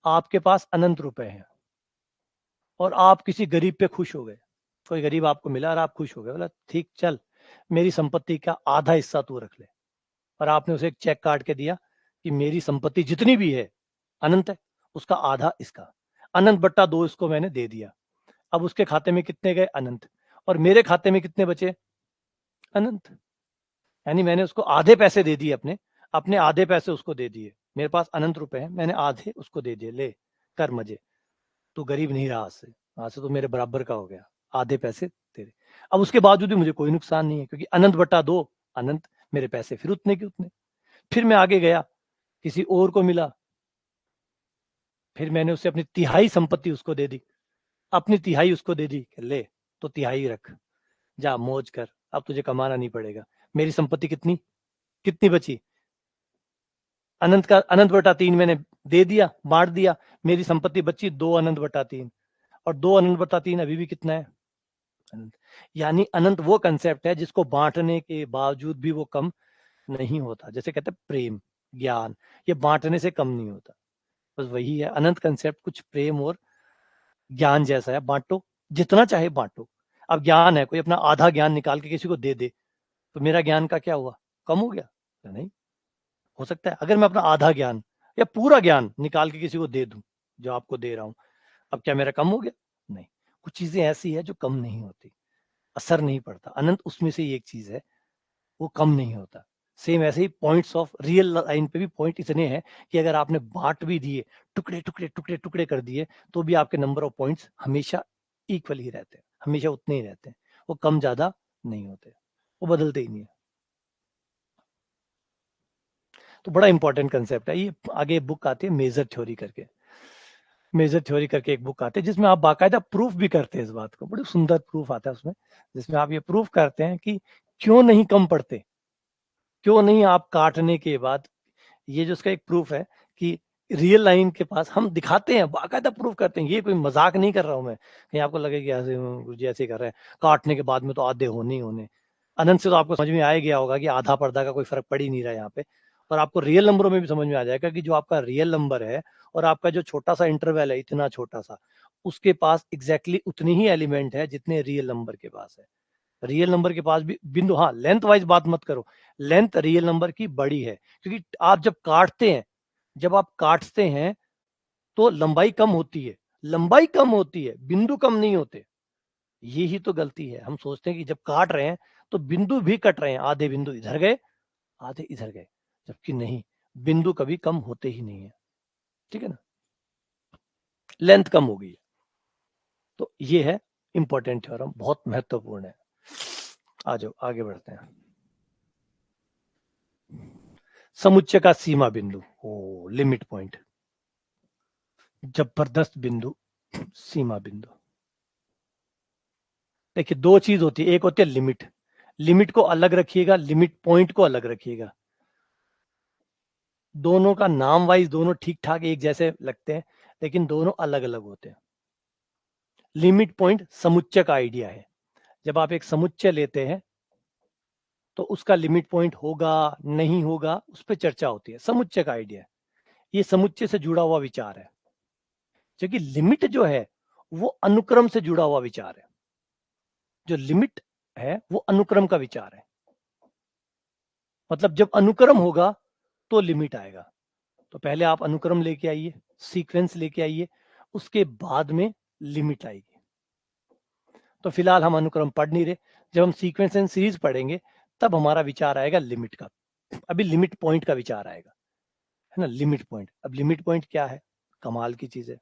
Speaker 1: आपके पास अनंत रुपए हैं और आप किसी गरीब पे खुश हो गए, कोई गरीब आपको मिला और आप खुश हो गए, बोला ठीक चल, मेरी संपत्ति का आधा हिस्सा तू रख ले, और आपने उसे एक चेक काट के दिया कि मेरी संपत्ति जितनी भी है अनंत है, उसका आधा इसका, अनंत बट्टा 2 इसको मैंने दे दिया। अब उसके खाते में कितने गए? अनंत। और मेरे खाते में कितने बचे? अनंत। यानी मैंने उसको आधे पैसे दे दिए, अपने अपने आधे पैसे उसको दे दिए, मेरे पास अनंत रुपए हैं, मैंने आधे उसको दे दिए, ले कर मजे, तू गरीब नहीं रहा, आज से तो मेरे बराबर का हो गया, आधे पैसे तेरे। अब उसके बावजूद भी मुझे कोई नुकसान नहीं है, क्योंकि अनंत बटा 2 अनंत, मेरे पैसे फिर उतने के उतने। फिर मैं आगे गया, किसी और को मिला, फिर मैंने उससे अपनी तिहाई संपत्ति उसको दे दी, अपनी तिहाई उसको दे दी, ले तो तिहाई रख, जा मौज कर, अब तुझे कमाना नहीं पड़ेगा। मेरी संपत्ति कितनी कितनी बची? अनंत का अनंत बटा 3 मैंने दे दिया, बांट दिया, मेरी संपत्ति बची 2 अनंत बटा 3, और 2 अनंत बटा 3 अभी भी कितना है? अनंत। यानी अनंत वो कंसेप्ट है जिसको बांटने के बावजूद भी वो कम नहीं होता, जैसे कहते हैं प्रेम, ज्ञान, ये बांटने से कम नहीं होता, बस वही है अनंत कंसेप्ट, कुछ प्रेम और ज्ञान जैसा है, बांटो जितना चाहे बांटो। अब ज्ञान है, कोई अपना आधा ज्ञान निकाल के किसी को दे दे, तो मेरा ज्ञान का क्या हुआ? कम हो गया? नहीं हो सकता है। अगर मैं अपना आधा ज्ञान या पूरा ज्ञान निकाल के किसी को दे दूं, जो आपको दे रहा हूं, अब क्या मेरा कम हो गया? नहीं। कुछ चीजें ऐसी है जो कम नहीं होती, असर नहीं पड़ता, अनंत उसमें से एक चीज है, वो कम नहीं होता। सेम ऐसे ही पॉइंट्स ऑफ रियल लाइन पे भी पॉइंट इतने हैं कि अगर आपने बांट भी दिए, टुकड़े टुकड़े टुकड़े टुकड़े कर दिए, तो भी आपके नंबर ऑफ पॉइंट्स हमेशा इक्वल ही रहते हैं, हमेशा उतने ही रहते हैं, वो कम ज्यादा नहीं होते, वो बदलते ही नहीं है। तो बड़ा इंपॉर्टेंट कंसेप्ट है ये। आगे बुक आती है मेजर थ्योरी करके, मेजर थ्योरी करके एक बुक आती है, जिसमें आप बाकायदा प्रूफ भी करते हैं इस बात को, बड़ी सुंदर प्रूफ आता है उसमें, जिसमें आप ये प्रूफ करते हैं कि क्यों नहीं कम पड़ते, क्यों नहीं आप काटने के बाद, ये जो उसका एक प्रूफ है कि रियल लाइन के पास हम दिखाते हैं, बाकायदा प्रूफ करते हैं, ये कोई मजाक नहीं कर रहा हूं मैं, कहीं आपको लगे कि ऐसे गुरुजी ऐसे कर रहे हैं, काटने के बाद में तो आधे होने ही होने। अनंत से तो आपको समझ में आ गया होगा कि आधा पर्दा का कोई फर्क पड़ ही नहीं रहा है यहाँ पे, और आपको रियल नंबरों में भी समझ में आ जाएगा कि जो आपका रियल नंबर है और आपका जो छोटा सा इंटरवल है, इतना छोटा सा, उसके पास एग्जैक्टली उतनी ही एलिमेंट है जितने रियल नंबर के पास है। रियल नंबर के पास भी बिंदु, हाँ लेंथ वाइज बात मत करो, लेंथ रियल नंबर की बड़ी है, क्योंकि आप जब काटते हैं, जब आप काटते हैं तो लंबाई कम होती है, लंबाई कम होती है, बिंदु कम नहीं होते। यही तो गलती है, हम सोचते हैं कि जब काट रहे हैं तो बिंदु भी कट रहे हैं, आधे बिंदु इधर गए, आधे इधर गए, जबकि नहीं, बिंदु कभी कम होते ही नहीं है, ठीक है ना, लेंथ कम हो गई है। तो ये है इंपॉर्टेंट थ्योरम, बहुत महत्वपूर्ण है। आ जाओ आगे बढ़ते हैं। समुच्चय का सीमा बिंदु, ओ लिमिट पॉइंट, जबरदस्त बिंदु, सीमा बिंदु। देखिए दो चीज होती है, एक होती है लिमिट, लिमिट को अलग रखिएगा, लिमिट पॉइंट को अलग रखिएगा। दोनों का नाम वाइज दोनों ठीक ठाक एक जैसे लगते हैं, लेकिन दोनों अलग अलग होते हैं। लिमिट पॉइंट समुच्चय का आइडिया है। जब आप एक समुच्चय लेते हैं तो उसका लिमिट पॉइंट होगा नहीं होगा उस पर चर्चा होती है, समुच्चय का आइडिया है। ये समुच्चय से जुड़ा हुआ विचार है, क्योंकि लिमिट जो है वो अनुक्रम से जुड़ा हुआ विचार है। जो लिमिट है वो अनुक्रम का विचार है, मतलब जब अनुक्रम होगा तो लिमिट आएगा। तो पहले आप अनुक्रम लेके आइए, सीक्वेंस लेके आइए, उसके बाद में लिमिट आएगी। तो फिलहाल हम अनुक्रम पढ़ नहीं रहे, जब हम सीक्वेंस एंड सीरीज पढ़ेंगे तब हमारा विचार आएगा लिमिट का। अभी लिमिट पॉइंट का विचार आएगा, है ना। लिमिट पॉइंट, अब लिमिट पॉइंट क्या है, कमाल की चीज है।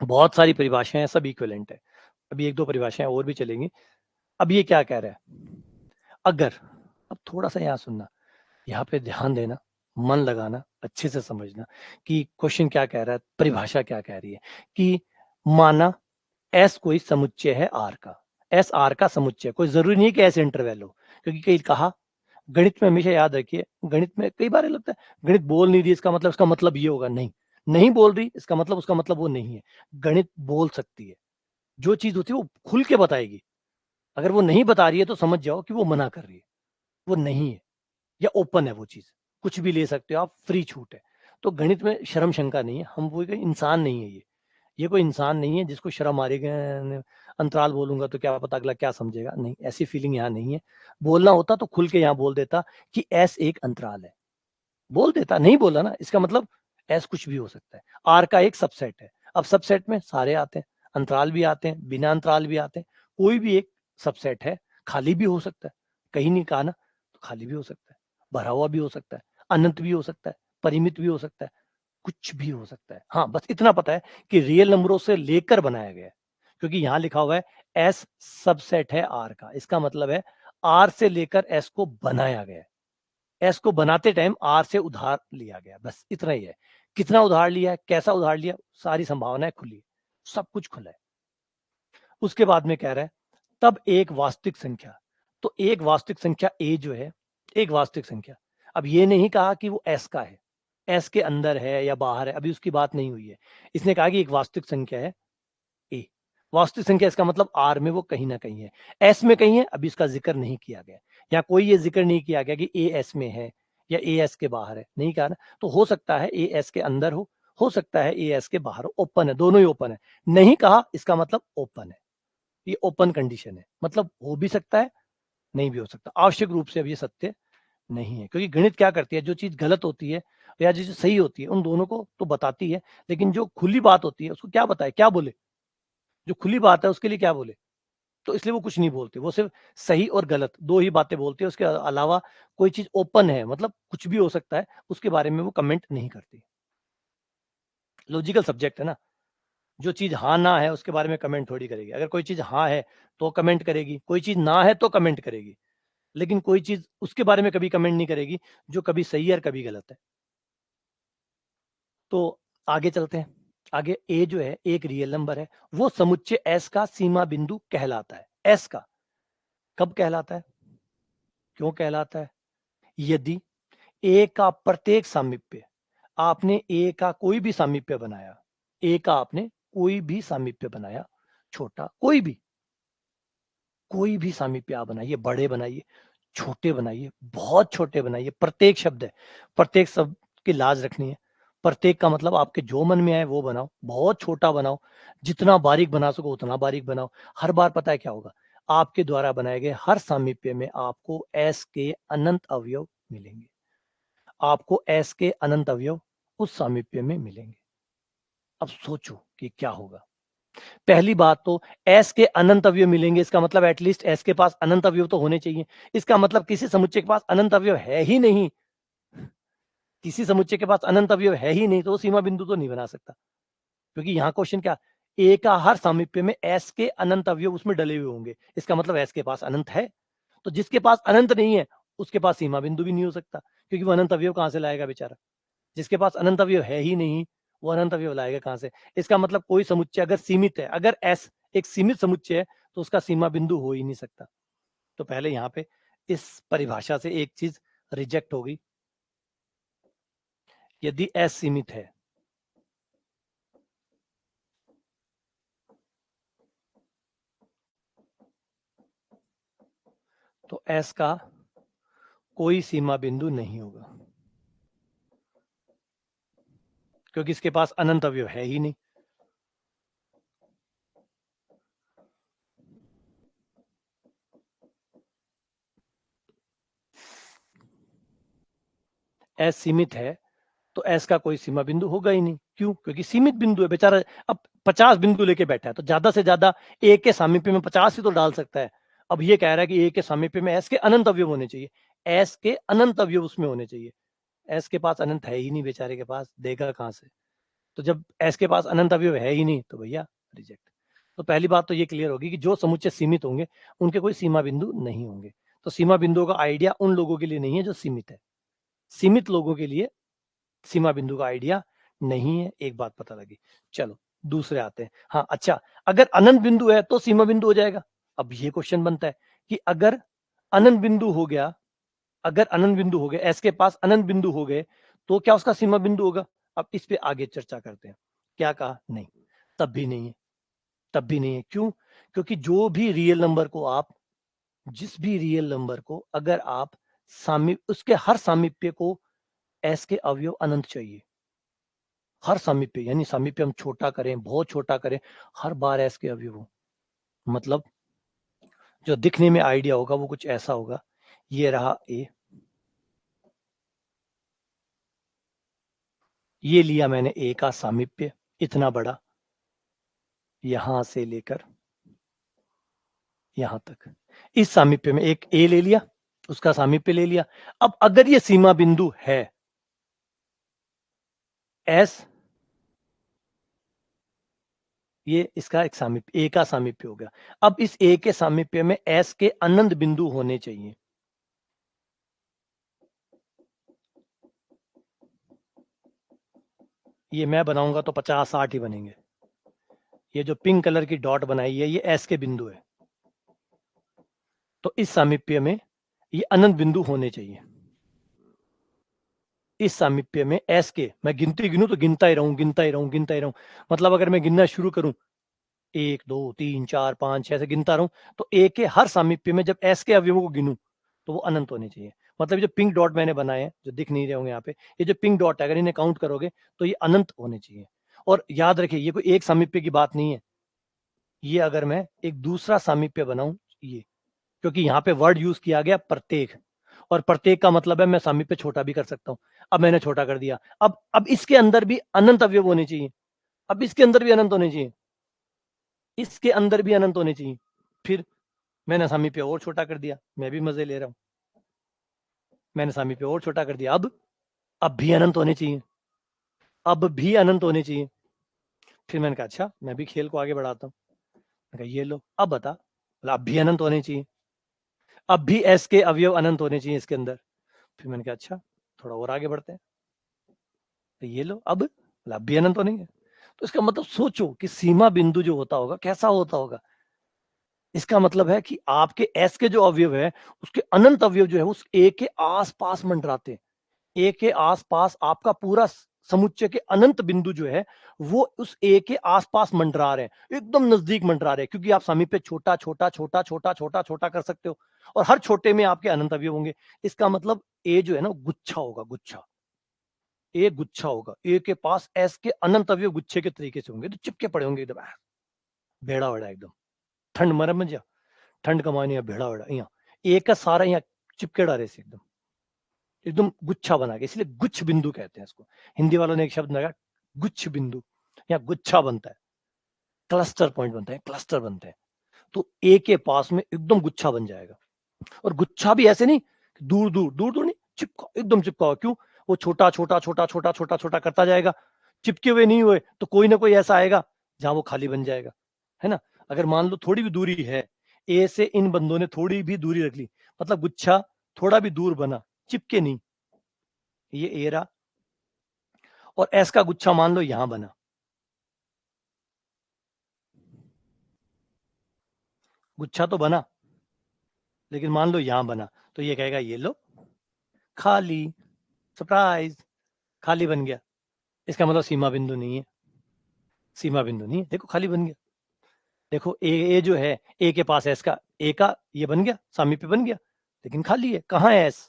Speaker 1: बहुत सारी परिभाषाएं हैं, सब इक्विवेलेंट है। अभी एक दो परिभाषाएं और भी चलेंगी। अब ये क्या कह रहा है, अगर, अब थोड़ा सा यहाँ सुनना, यहाँ पे ध्यान देना, मन लगाना, अच्छे से समझना कि क्वेश्चन क्या कह रहा है, परिभाषा क्या कह रही है। कि माना एस कोई समुच्चय है आर का, एस आर का समुच्चय, कोई जरूरी नहीं है कि एस इंटरवल हो, क्योंकि कई कहा, गणित में हमेशा याद रखिए, गणित में कई बार लगता है गणित बोल नहीं रही इसका मतलब ये होगा, नहीं, नहीं बोल रही इसका मतलब उसका मतलब वो नहीं है। गणित बोल सकती है, जो चीज होती है वो खुल के बताएगी। अगर वो नहीं बता रही है तो समझ जाओ कि वो मना कर रही है, वो नहीं है, या ओपन है वो चीज, कुछ भी ले सकते हो आप, फ्री छूट है। तो गणित में शर्म शंका नहीं है, हम वो इंसान नहीं है, ये कोई इंसान नहीं है जिसको शर्म आ रही है, अंतराल बोलूंगा तो क्या पता अगला क्या समझेगा, नहीं, ऐसी फीलिंग यहाँ नहीं है। बोलना होता तो खुल के यहाँ बोल देता कि एस एक अंतराल है, बोल देता, नहीं बोला ना, इसका मतलब एस कुछ भी हो सकता है, आर का एक सबसेट है। अब सबसेट में सारे आते हैं, अंतराल भी आते हैं, बिना अंतराल भी आते हैं, कोई भी एक सबसेट है, खाली भी हो सकता है, कहीं नहीं कहा ना, तो खाली भी हो सकता है, भरा हुआ भी हो सकता है, अनंत भी हो सकता है, परिमित भी हो सकता है, कुछ भी हो सकता है। हाँ, बस इतना पता है कि रियल नंबरों से लेकर बनाया गया है, क्योंकि यहां लिखा हुआ है एस सबसेट है आर का, इसका मतलब है आर से लेकर एस को बनाया गया है, एस को बनाते टाइम आर से उधार लिया गया, बस इतना ही है। कितना उधार लिया है, कैसा उधार लिया, सारी संभावनाएं खुली, सब कुछ खुला है। उसके बाद में कह रहा है तब एक वास्तविक संख्या, तो एक वास्तविक संख्या ए जो है, एक वास्तविक संख्या, अब ये नहीं कहा कि वो एस का है, एस के अंदर है या बाहर है, अभी उसकी बात नहीं हुई है। इसने कहा कि एक वास्तविक संख्या है ए, वास्तविक संख्या इसका मतलब आर में वो कहीं ना कहीं है, एस में कहीं है, अभी इसका जिक्र नहीं किया गया, या कोई ये जिक्र नहीं किया गया कि ए एस में है या ए एस के बाहर है, नहीं कहा ना। तो हो सकता है ए एस के अंदर हो सकता है ए एस के बाहर हो, ओपन है, दोनों ही ओपन है, नहीं कहा इसका मतलब ओपन है, ये ओपन कंडीशन है, मतलब हो भी सकता है, नहीं भी हो सकता, आवश्यक रूप से अब ये सत्य नहीं है। क्योंकि गणित क्या करती है, जो चीज गलत होती है या जो चीज सही होती है उन दोनों को तो बताती है, लेकिन जो खुली बात होती है उसको क्या बताए, क्या बोले, जो खुली बात है उसके लिए क्या बोले, तो इसलिए वो कुछ नहीं बोलते, वो सिर्फ सही और गलत दो ही बातें बोलते हैं, उसके अलावा कोई चीज ओपन है मतलब कुछ भी हो सकता है, उसके बारे में वो कमेंट नहीं करती। लॉजिकल सब्जेक्ट है ना, जो चीज हाँ ना है उसके बारे में कमेंट थोड़ी करेगी, अगर कोई चीज हाँ है तो कमेंट करेगी, कोई चीज ना है तो कमेंट करेगी, लेकिन कोई चीज उसके बारे में कभी कमेंट नहीं करेगी जो कभी सही है और कभी गलत है। तो आगे चलते हैं, आगे ए जो है एक रियल नंबर है, वो समुच्चय एस का सीमा बिंदु कहलाता है, एस का कब कहलाता है, क्यों कहलाता है, यदि ए का प्रत्येक सामीप्य, आपने ए का कोई भी सामीप्य बनाया, ए का आपने कोई भी सामीप्य बनाया, छोटा कोई भी सामीप्य आप बनाइए, बड़े बनाइए, छोटे बनाइए, बहुत छोटे बनाइए, प्रत्येक शब्द है, प्रत्येक शब्द की लाज रखनी है, प्रत्येक का मतलब आपके जो मन में आए वो बनाओ, बहुत छोटा बनाओ, जितना बारीक बना सको उतना बारीक बनाओ। हर बार पता है क्या होगा, आपके द्वारा बनाए गए हर सामीप्य में आपको एस के अनंत अवयव मिलेंगे, आपको एस के अनंत अवयव उस सामीप्य में मिलेंगे। अब सोचो कि क्या होगा। पहली बात तो एस के अनंत अवयव मिलेंगे, इसका मतलब एटलीस्ट एस के पास अनंत अवयव तो होने चाहिए, इसका मतलब किसी समुच्चय के पास अनंत अवयव है ही नहीं, किसी समुच्चय के पास अनंत अवयव है ही नहीं तो सीमा बिंदु तो नहीं बना सकता। क्योंकि यहाँ क्वेश्चन क्या, ए का हर सामीप्य में एस के अनंत अवयव उसमें डले हुए होंगे, इसका मतलब एस के पास अनंत है, तो जिसके पास अनंत नहीं है उसके पास सीमा बिंदु भी नहीं हो सकता, क्योंकि वो अनंत अवयव कहां से लाएगा बेचारा, जिसके पास अनंत अवयव है ही नहीं वो अनंत अवयव लाएगा कहां से। इसका मतलब कोई समुच्चय अगर सीमित है, अगर एस एक सीमित समुच्चय है तो उसका सीमा बिंदु हो ही नहीं सकता। तो पहले यहाँ पे इस परिभाषा से एक चीज रिजेक्ट होगी, यदि एस सीमित है तो एस का कोई सीमा बिंदु नहीं होगा, क्योंकि इसके पास अनंत अवयव है ही नहीं। एस सीमित है तो एस का कोई सीमा बिंदु होगा ही नहीं। क्यों? क्योंकि सीमित बिंदु है बेचारा। अब 50 बिंदु लेके बैठा है तो ज्यादा से ज्यादा ए के सामीप्य में 50 ही तो डाल सकता है। अब ये कह रहा है कि ए के सामीप्य में एस के अनंत अवयव होने चाहिए, एस के अनंत अवयव उसमें होने चाहिए। एस के पास अनंत है ही नहीं बेचारे के पास, देगा कहां से? तो जब एस के पास अनंत अवयव है ही नहीं तो भैया रिजेक्ट। तो पहली बात तो ये क्लियर होगी कि जो समुच्चय सीमित होंगे उनके कोई सीमा बिंदु नहीं होंगे। तो सीमा बिंदुओं का आइडिया उन लोगों के लिए नहीं है जो सीमित है, सीमित लोगों के लिए सीमा बिंदु का आइडिया नहीं है। एक बात पता लगी। चलो दूसरे आते हैं। हाँ अच्छा, अगर अनंत बिंदु है तो सीमा बिंदु हो जाएगा। अब ये क्वेश्चन बनता है कि अगर अनंत बिंदु हो गया, अगर अनंत बिंदु हो गए, एस के पास अनंत बिंदु हो गए तो क्या उसका सीमा बिंदु होगा? अब इस पे आगे चर्चा करते हैं। क्या कहा? नहीं, तब भी नहीं है, तब भी नहीं है। क्यों? क्योंकि जो भी रियल नंबर को आप, जिस भी रियल नंबर को अगर आप उसके हर सामीप्य को एस के अवयव अनंत चाहिए। हर सामीप्य, यानी सामीप्य हम छोटा करें, बहुत छोटा करें, हर बार एस के अवयव हो। मतलब जो दिखने में आइडिया होगा वो कुछ ऐसा होगा। ये रहा ए, ये लिया मैंने ए का सामीप्य इतना बड़ा, यहां से लेकर यहां तक। इस सामीप्य में एक ए ले लिया, उसका सामीप्य ले लिया। अब अगर ये सीमा बिंदु है एस, ये इसका एक सामीप्य, ए का सामीप्य हो गया। अब इस ए के सामीप्य में एस के अनंत बिंदु होने चाहिए। ये मैं बनाऊंगा तो 50-60 ही बनेंगे। ये जो पिंक कलर की डॉट बनाई है ये एस के बिंदु है, तो इस सामीप्य में ये अनंत बिंदु होने चाहिए। इस सामीप्य में एस के, मैं गिनती गिनूं तो गिनता ही रहूं, गिनता ही रहूं, गिनता ही रहूं। मतलब अगर मैं गिनना शुरू करूं 1 2 3 4 5 6 से गिनता रहूं, तो ए के हर सामीप्य में जब एस के अवयवों को गिनूं तो वो अनंत होने चाहिए। मतलब जो पिंक डॉट मैंने बनाए हैं, जो दिख नहीं रहे होंगे यहाँ पे, ये जो पिंक डॉट है अगर इन्हें काउंट करोगे तो ये अनंत होने चाहिए। और याद रखिए ये कोई एक सामीप्य की बात नहीं है। ये अगर मैं एक दूसरा सामीप्य बनाऊं, ये, क्योंकि यहाँ पे वर्ड यूज किया गया प्रत्येक, और प्रत्येक का मतलब है मैं सामीप्य छोटा भी कर सकता हूँ। अब मैंने छोटा कर दिया, अब इसके अंदर भी अनंत अवयव होने चाहिए। अब इसके अंदर भी अनंत होने चाहिए, इसके अंदर भी अनंत होने चाहिए। फिर मैंने सामीप्य और छोटा कर दिया, मैं भी मजे ले रहा हूं। मैंने सामीप्य और छोटा कर दिया, अब भी अनंत होने चाहिए, अब भी अनंत होने चाहिए। फिर मैंने कहा अच्छा मैं भी खेल को आगे बढ़ाता हूँ। मैंने कहा ये लो अब बता, बोला अब भी अनंत होने चाहिए, अब भी एस के अवयव अनंत होने चाहिए इसके अंदर। फिर मैंने कहा अच्छा थोड़ा और आगे बढ़ते हैं, तो ये लो अब, बोला अब भी अनंत होने हैं। तो इसका मतलब सोचो कि सीमा बिंदु जो होता होगा कैसा होता होगा। इसका मतलब है कि आपके एस के जो अवयव है उसके अनंत अवयव जो है उस ए के आसपास मंडराते हैं। ए के आसपास आपका पूरा समुच्चय के अनंत बिंदु जो है वो उस ए के आसपास मंडरा रहे हैं, एकदम नजदीक मंडरा रहे हैं, क्योंकि आप समीप पे छोटा छोटा छोटा छोटा छोटा छोटा कर सकते हो और हर छोटे में आपके अनंत अवयव होंगे। इसका मतलब ए जो है ना गुच्छा होगा, गुच्छा, ए गुच्छा होगा। ए के पास एस के अनंत अवयव गुच्छे के तरीके से होंगे, तो चिपके पड़े होंगे एकदम, भेड़ा वेड़ा एकदम। ठंड मरम में जा, ठंड का माने भेड़ा वेड़ा यहाँ एक का सारा यहाँ चिपके डाले से एकदम, एकदम गुच्छा बना के, इसलिए गुच्छ बिंदु कहते हैं इसको। हिंदी वालों ने एक शब्द लगाया गुच्छ बिंदु, या गुच्छा बनता है, क्लस्टर पॉइंट बनता है, क्लस्टर बनते हैं। तो ए के पास में एकदम गुच्छा बन जाएगा। और गुच्छा भी ऐसे नहीं दूर दूर दूर दूर नहीं, चिपका एकदम चिपका हुआ। क्यों? वो छोटा छोटा छोटा छोटा छोटा छोटा करता जाएगा, चिपके हुए नहीं हुए तो कोई ना कोई ऐसा आएगा जहां वो खाली बन जाएगा, है ना। अगर मान लो थोड़ी भी दूरी है, ए से इन बंदों ने थोड़ी भी दूरी रख ली, मतलब गुच्छा थोड़ा भी दूर बना, चिपके नहीं। ये ए रहा, और एस का गुच्छा मान लो यहां बना, गुच्छा तो बना लेकिन मान लो यहां बना, तो ये कहेगा ये लो खाली, सरप्राइज, खाली बन गया, इसका मतलब सीमा बिंदु नहीं है, सीमा बिंदु नहीं है, देखो खाली बन गया। देखो ए जो है, ए के पास एस का, ए का ये बन गया, सामीप्य बन गया, लेकिन खाली है। कहाँ है एस,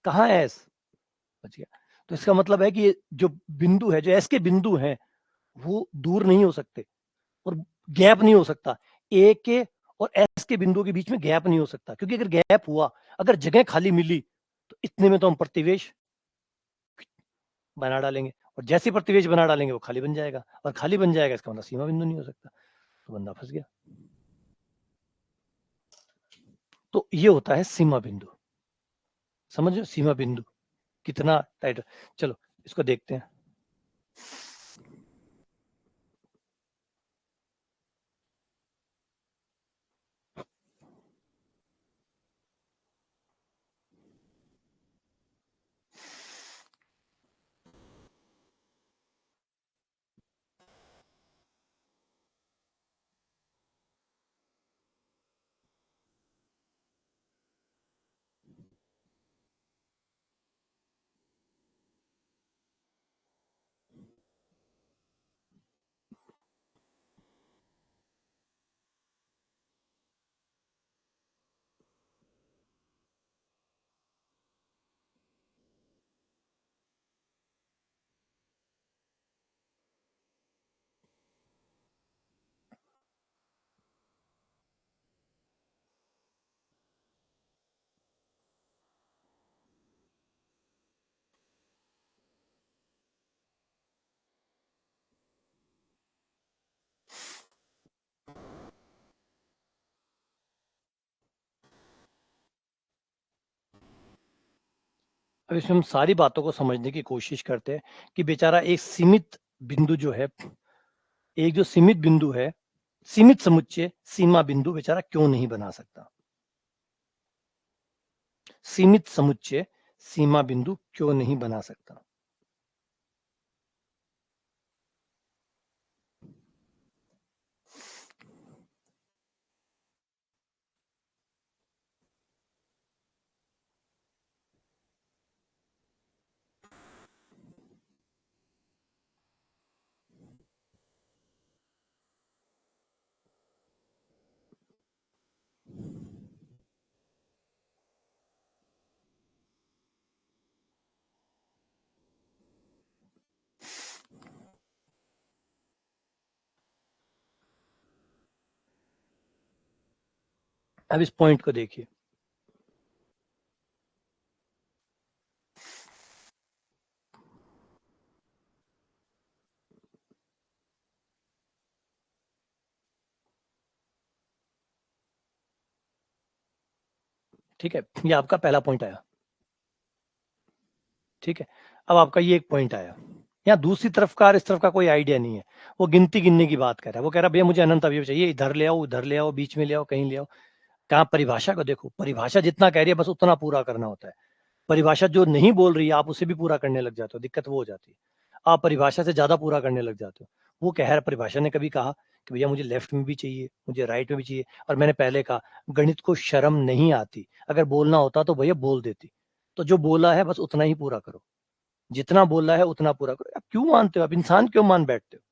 Speaker 1: कहाँ है एस, बच गया। तो इसका मतलब है कि ये जो बिंदु है, जो एस के बिंदु हैं, वो दूर नहीं हो सकते और गैप नहीं हो सकता। ए के और एस के बिंदुओं के बीच में गैप नहीं हो सकता, क्योंकि अगर गैप हुआ, अगर जगह खाली मिली, तो इतने में तो हम प्रतिवेश बना डालेंगे, और जैसे प्रतिवेश बना डालेंगे वो खाली बन जाएगा, और खाली बन जाएगा इसका मतलब सीमा बिंदु नहीं हो सकता, तो बंदा फंस गया। तो ये होता है सीमा बिंदु, समझ लो सीमा बिंदु कितना टाइट। चलो इसको देखते हैं। अब इसमें हम सारी बातों को समझने की कोशिश करते हैं कि बेचारा एक सीमित बिंदु जो है, एक जो सीमित बिंदु है, सीमित समुच्चय सीमा बिंदु बेचारा क्यों नहीं बना सकता, सीमित समुच्चय सीमा बिंदु क्यों नहीं बना सकता। अब इस पॉइंट को देखिए, ठीक है, ये आपका पहला पॉइंट आया, ठीक है। अब आपका ये एक पॉइंट आया, यहाँ दूसरी तरफ का और इस तरफ का कोई आइडिया नहीं है, वो गिनती गिनने की बात कर रहा है, वो कह रहा है भैया मुझे अनंत अवयव चाहिए, इधर ले आओ, उधर ले आओ, बीच में ले आओ, कहीं ले आओ। कहाँ परिभाषा को देखो, परिभाषा जितना कह रही है बस उतना पूरा करना होता है, परिभाषा जो नहीं बोल रही है आप उसे भी पूरा करने लग जाते हो, दिक्कत वो हो जाती है, आप परिभाषा से ज्यादा पूरा करने लग जाते हो। वो कह रहा, परिभाषा ने कभी कहा कि भैया मुझे लेफ्ट में भी चाहिए, मुझे राइट में भी चाहिए, और मैंने पहले कहा गणित को शर्म नहीं आती, अगर बोलना होता तो भैया बोल देती, तो जो बोला है बस उतना ही पूरा करो, जितना बोला है उतना पूरा करो। आप क्यों मानते हो, आप इंसान क्यों मान बैठते हो,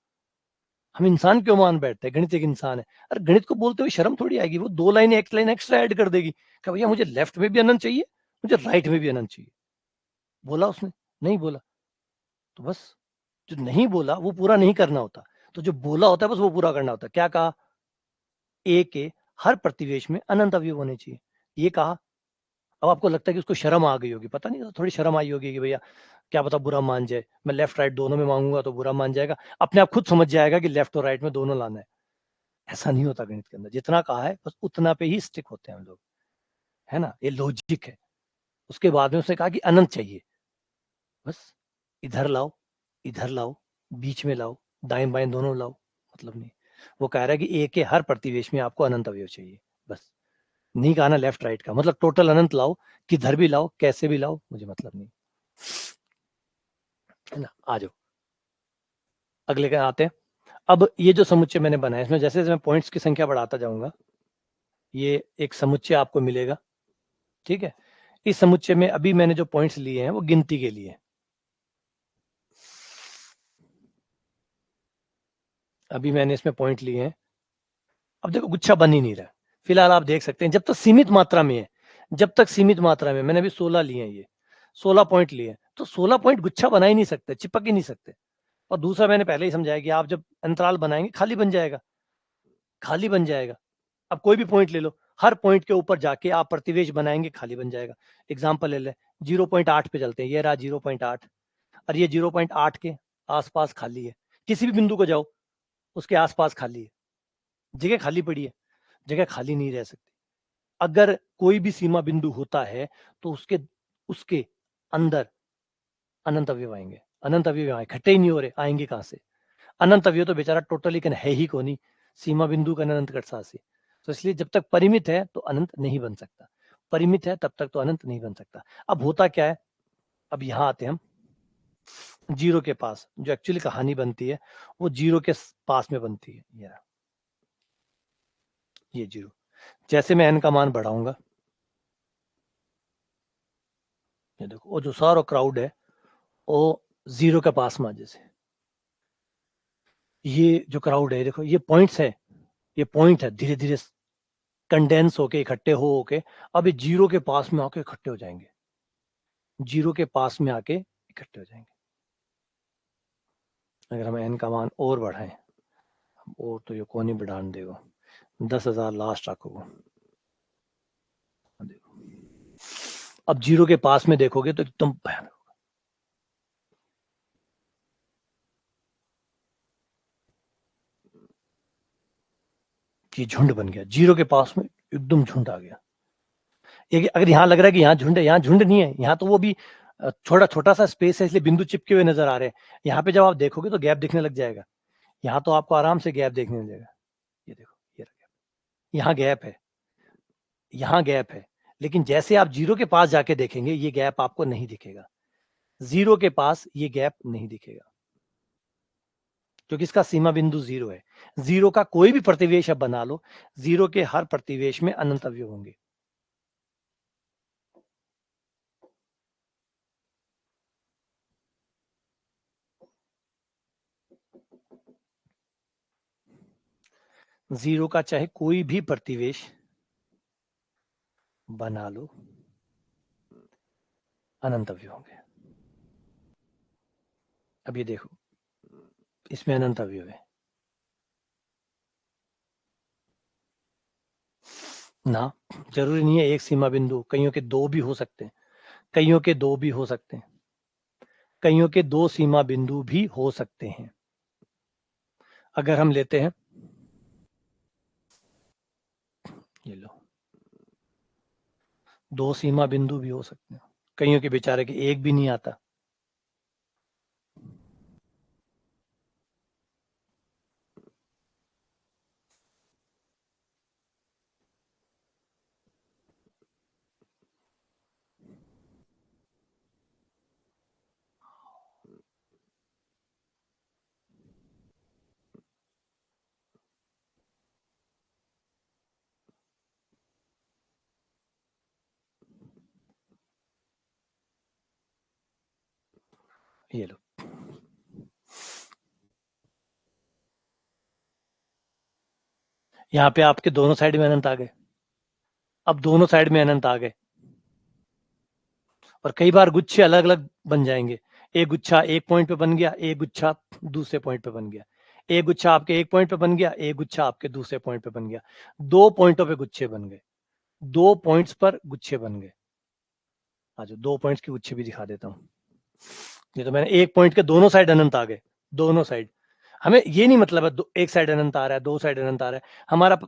Speaker 1: हम इंसान क्यों मान बैठते हैं, गणित एक इंसान है। अरे गणित को बोलते हुए शर्म थोड़ी आएगी, वो दो लाइन एक लाइन एक्स्ट्रा ऐड कर देगी कि भैया मुझे लेफ्ट में भी अनंत चाहिए, मुझे राइट में भी अनंत चाहिए। बोला उसने, नहीं बोला, तो बस जो नहीं बोला वो पूरा नहीं करना होता, तो जो बोला होता है बस वो पूरा करना होता है। क्या कहा, ए के हर प्रतिवेश में अनंत अवयव होने चाहिए, ये कहा। अब आपको लगता है कि उसको शर्म आ गई होगी, पता नहीं, थोड़ी शर्म आई होगी कि भैया क्या पता बुरा मान जाए, मैं लेफ्ट राइट दोनों में मांगूंगा तो बुरा मान जाएगा, अपने आप खुद समझ जाएगा कि लेफ्ट और राइट में दोनों लाना है। ऐसा नहीं होता गणित के अंदर, जितना कहा है बस उतना पे ही स्टिक होते हैं हम लोग, है ना, ये लॉजिक है। उसके बाद में उसने कहा कि अनंत चाहिए, बस इधर लाओ, इधर लाओ, बीच में लाओ, दाएं बाएं दोनों लाओ, मतलब नहीं। वो कह रहा है कि ए के हर प्रतिवेश में आपको अनंत अवयव चाहिए, बस। नहीं कहा ना लेफ्ट राइट का, मतलब टोटल अनंत लाओ, किधर भी लाओ, कैसे भी लाओ, मुझे मतलब नहीं, है ना। आ जाओ अगले का आते हैं। अब ये जो समुच्चय मैंने बनाया, इसमें जैसे जैसे मैं पॉइंट्स की संख्या बढ़ाता जाऊंगा, ये एक समुच्चय आपको मिलेगा, ठीक है। इस समुच्चय में अभी मैंने जो पॉइंट्स लिए हैं वो गिनती के लिए, अभी मैंने इसमें पॉइंट लिए हैं। अब देखो गुच्छा बन ही नहीं रहा। फिलहाल आप देख सकते हैं जब तक सीमित मात्रा में है, जब तक सीमित मात्रा में, मैंने अभी 16 लिए हैं, ये 16 पॉइंट लिए हैं, तो 16 पॉइंट गुच्छा बना ही नहीं सकते, चिपक ही नहीं सकते। और दूसरा मैंने पहले ही समझाया कि आप जब अंतराल बनाएंगे खाली बन जाएगा, खाली बन जाएगा। अब कोई भी पॉइंट ले लो, हर पॉइंट के ऊपर जाके आप प्रतिवेश बनाएंगे, खाली बन जाएगा। एग्जाम्पल ले ले, 0.8 पे चलते हैं, ये रहा 0.8, और ये 0.8 के आसपास खाली है। किसी भी बिंदु को जाओ, उसके आसपास खाली है, जगह खाली पड़ी है, जगह खाली नहीं रह सकती। अगर कोई भी सीमा बिंदु होता है तो उसके उसके अंदर अनंत अवयव आएंगे। अनंत अवयव आए, इकट्ठे ही नहीं हो रहे, आएंगे कहां से? अनंत अवयव तो बेचारा टोटली कन है ही को नहीं, सीमा बिंदु का अनंत कटसा से। तो इसलिए जब तक परिमित है तो अनंत नहीं बन सकता, परिमित है तब तक तो अनंत नहीं बन सकता। अब होता क्या है, अब यहां आते हैं हम जीरो के पास, जो एक्चुअली कहानी बनती है वो जीरो के पास में बनती है। ये जीरो, जैसे मैं एन का मान बढ़ाऊंगा, ये देखो वो जो सारा क्राउड है वो जीरो के पास में, जैसे ये जो क्राउड है देखो, ये पॉइंट्स है, ये पॉइंट है, धीरे धीरे कंडेंस होके इकट्ठे हो होके अब ये जीरो के पास में आके इकट्ठे हो जाएंगे, जीरो के पास में आके इकट्ठे हो जाएंगे। अगर हम एन का मान और बढ़ाएं, और तो ये कौन ही बढ़ाने देगा, 10,000 लास्ट रखोगे। अब जीरो के पास में देखोगे तो एकदम भयानक, ये झुंड बन गया, जीरो के पास में एकदम झुंड आ गया। ये अगर यहाँ लग रहा है कि यहाँ झुंड है, यहाँ झुंड नहीं है, यहाँ तो वो भी छोटा छोटा सा स्पेस है, इसलिए बिंदु चिपके हुए नजर आ रहे हैं। यहाँ पे जब आप देखोगे तो गैप दिखने लग जाएगा, यहाँ तो आपको आराम से गैप देखने लग जाएगा। ये देखो, ये गैप, यहाँ गैप है, यहाँ गैप है, लेकिन जैसे आप जीरो के पास जाके देखेंगे ये गैप आपको नहीं दिखेगा, जीरो के पास ये गैप नहीं दिखेगा, क्योंकि इसका सीमा बिंदु जीरो है। जीरो का कोई भी प्रतिवेश अब बना लो, जीरो के हर प्रतिवेश में अनंत अवयव होंगे। जीरो का चाहे कोई भी प्रतिवेश बना लो, अनंत अवयव होंगे। अब ये देखो, इसमें अनंत अवयव है ना, जरूरी नहीं है एक सीमा बिंदु, कईयों के दो भी हो सकते हैं, कईयों के दो भी हो सकते हैं, कईयों के दो सीमा बिंदु भी हो सकते हैं। अगर हम लेते हैं, ये लो, दो सीमा बिंदु भी हो सकते हैं, कईयों के बेचारे के एक भी नहीं आता। ये लो, यहाँ पे आपके दोनों साइड में अनंत आ गए, अब दोनों साइड में अनंत आ गए, और कई बार गुच्छे अलग अलग बन जाएंगे। एक गुच्छा एक पॉइंट पे बन गया, एक गुच्छा दूसरे पॉइंट पे बन गया, एक गुच्छा आपके एक पॉइंट पे बन गया, एक गुच्छा आपके दूसरे पॉइंट पे बन गया, दो पॉइंटों पे गुच्छे बन गए, दो पॉइंट्स पर गुच्छे बन गए। आज दो पॉइंट्स के गुच्छे भी दिखा देता हूँ। ये तो मैंने एक पॉइंट के दोनों साइड अनंत आ गए, दोनों साइड। हमें ये नहीं मतलब है एक साइड अनंत आ रहा है, दो साइड अनंत आ रहा है, हमारा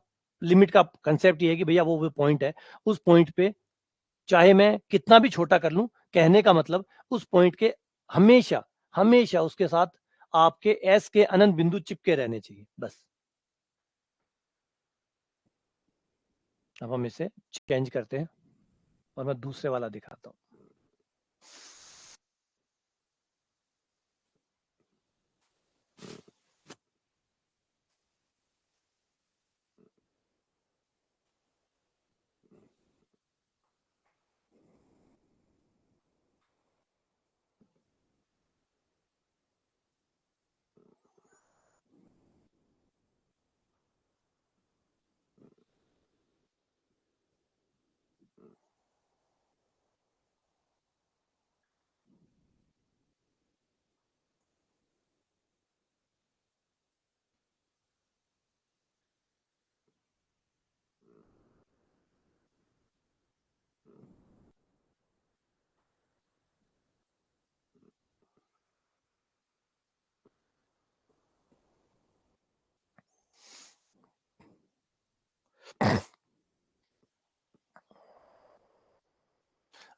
Speaker 1: लिमिट का कंसेप्ट ये है कि भैया वो पॉइंट है, उस पॉइंट पे चाहे मैं कितना भी छोटा कर लूं, कहने का मतलब उस पॉइंट के हमेशा हमेशा उसके साथ आपके एस के अनंत बिंदु चिपके रहने चाहिए, बस। अब हम इसे चेंज करते हैं और मैं दूसरे वाला दिखाता हूं।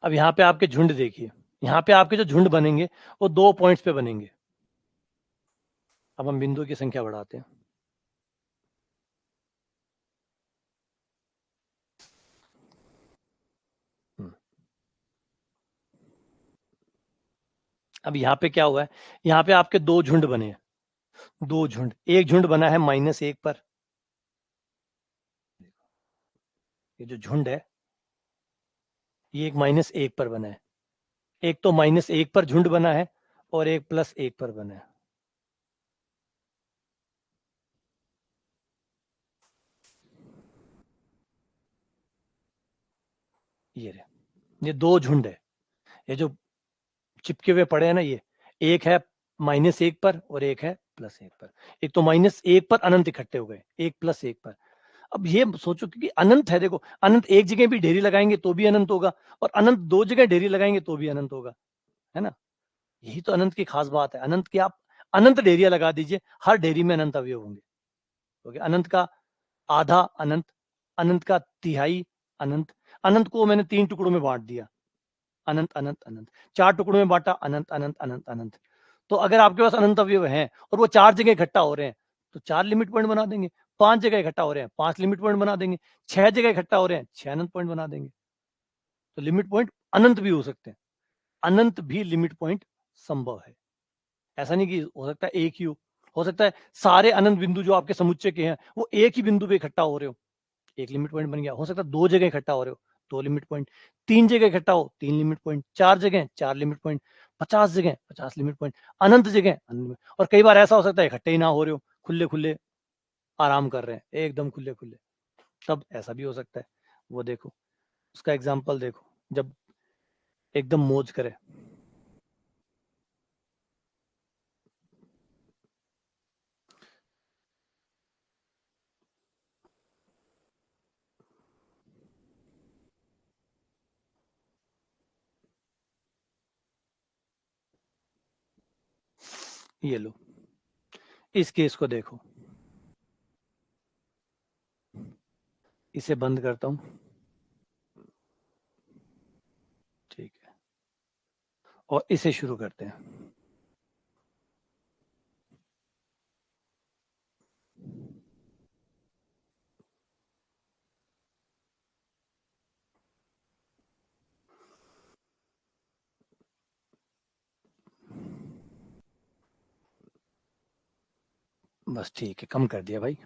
Speaker 1: अब यहाँ पे आपके झुंड देखिए, यहाँ पे आपके जो झुंड बनेंगे वो 2 पॉइंट्स पे बनेंगे। अब हम बिंदु की संख्या बढ़ाते हैं। अब यहाँ पे क्या हुआ है, यहाँ पे आपके 2 झुंड बने हैं, 2 झुंड। एक झुंड बना है -1 पर, ये जो झुंड है ये एक -1 पर बना है। एक तो -1 पर झुंड बना है और एक +1 पर बना है। ये 2 झुंड है, ये जो चिपके हुए पड़े हैं ना, ये एक है -1 पर और एक है +1 पर। एक तो -1 पर अनंत इकट्ठे हो गए, एक +1 पर। अब ये सोचो क्योंकि अनंत है, देखो अनंत एक जगह भी ढेरी लगाएंगे तो भी अनंत होगा, और अनंत 2 जगह ढेरी लगाएंगे तो भी अनंत होगा, है ना। यही तो अनंत की खास बात है। अनंत की आप अनंत ढेरियां लगा दीजिए, हर ढेरी में अनंत अवयव होंगे, क्योंकि अनंत का आधा अनंत, अनंत का तिहाई अनंत। अनंत को मैंने 3 टुकड़ों में बांट दिया, अनंत अनंत अनंत। 4 टुकड़ों में बांटा, अनंत अनंत अनंत अनंत। तो अगर आपके पास अनंत अवयव हैं और वो 4 जगह इकट्ठा हो रहे हैं तो 4 लिमिट पॉइंट बना देंगे। 5 जगह इकट्ठा हो रहे हैं, 5 लिमिट पॉइंट बना देंगे। 6 जगह इकट्ठा हो रहे हैं, 6 अनंत पॉइंट बना देंगे। तो लिमिट पॉइंट अनंत भी हो सकते हैं, अनंत भी लिमिट पॉइंट संभव है। ऐसा नहीं कि हो सकता है एक ही हो सकता है सारे अनंत बिंदु जो आपके समुच्चय के हैं वो एक ही बिंदु पे इकट्ठा हो रहे हो, एक लिमिट पॉइंट बन गया। हो सकता है 2 जगह इकट्ठा हो रहे हो, 2 लिमिट पॉइंट। 3 जगह इकट्ठा हो, 3 लिमिट पॉइंट। 4 जगह, 4 लिमिट पॉइंट। 50 जगह, 50 लिमिट पॉइंट। अनंत जगह, और कई बार ऐसा हो सकता है इकट्ठे ही ना हो रहे हो, खुले खुले आराम कर रहे हैं एकदम खुले खुले, तब ऐसा भी हो सकता है। वो देखो उसका एग्जाम्पल देखो, जब एकदम मौज करे। ये लो, इस केस को देखो, इसे बंद करता हूं, ठीक है, और इसे शुरू करते हैं। बस ठीक है, कम कर दिया भाई,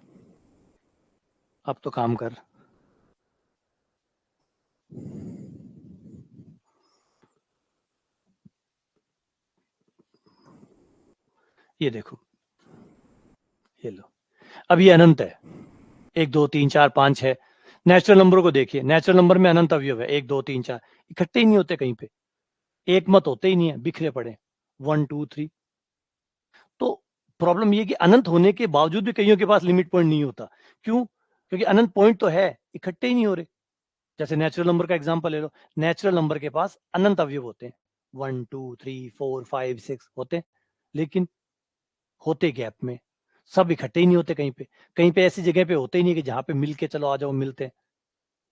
Speaker 1: अब तो काम कर। ये देखो, ये लो, अब ये अनंत है, 1 2 3 4 5 है। नेचुरल नंबर को देखिए, नेचुरल नंबर में अनंत अवयव है, 1 2 3 4, इकट्ठे ही नहीं होते कहीं पे, एक मत होते ही नहीं है, बिखरे पड़े 1 2 3। तो प्रॉब्लम ये कि अनंत होने के बावजूद भी कईयों के पास लिमिट पॉइंट नहीं होता। क्यों? क्योंकि अनंत पॉइंट तो है, इकट्ठे ही नहीं हो रहे। जैसे नेचुरल नंबर का एग्जांपल ले लो, नेचुरल नंबर के पास अनंत अवयव होते हैं, 1 2 3 4 5 6 होते हैं, लेकिन होते गैप में, सब इकट्ठे ही नहीं होते कहीं पे। कहीं पे ऐसी जगह पे होते ही नहीं कि जहां पे मिल के चलो आ जाओ, मिलते हैं,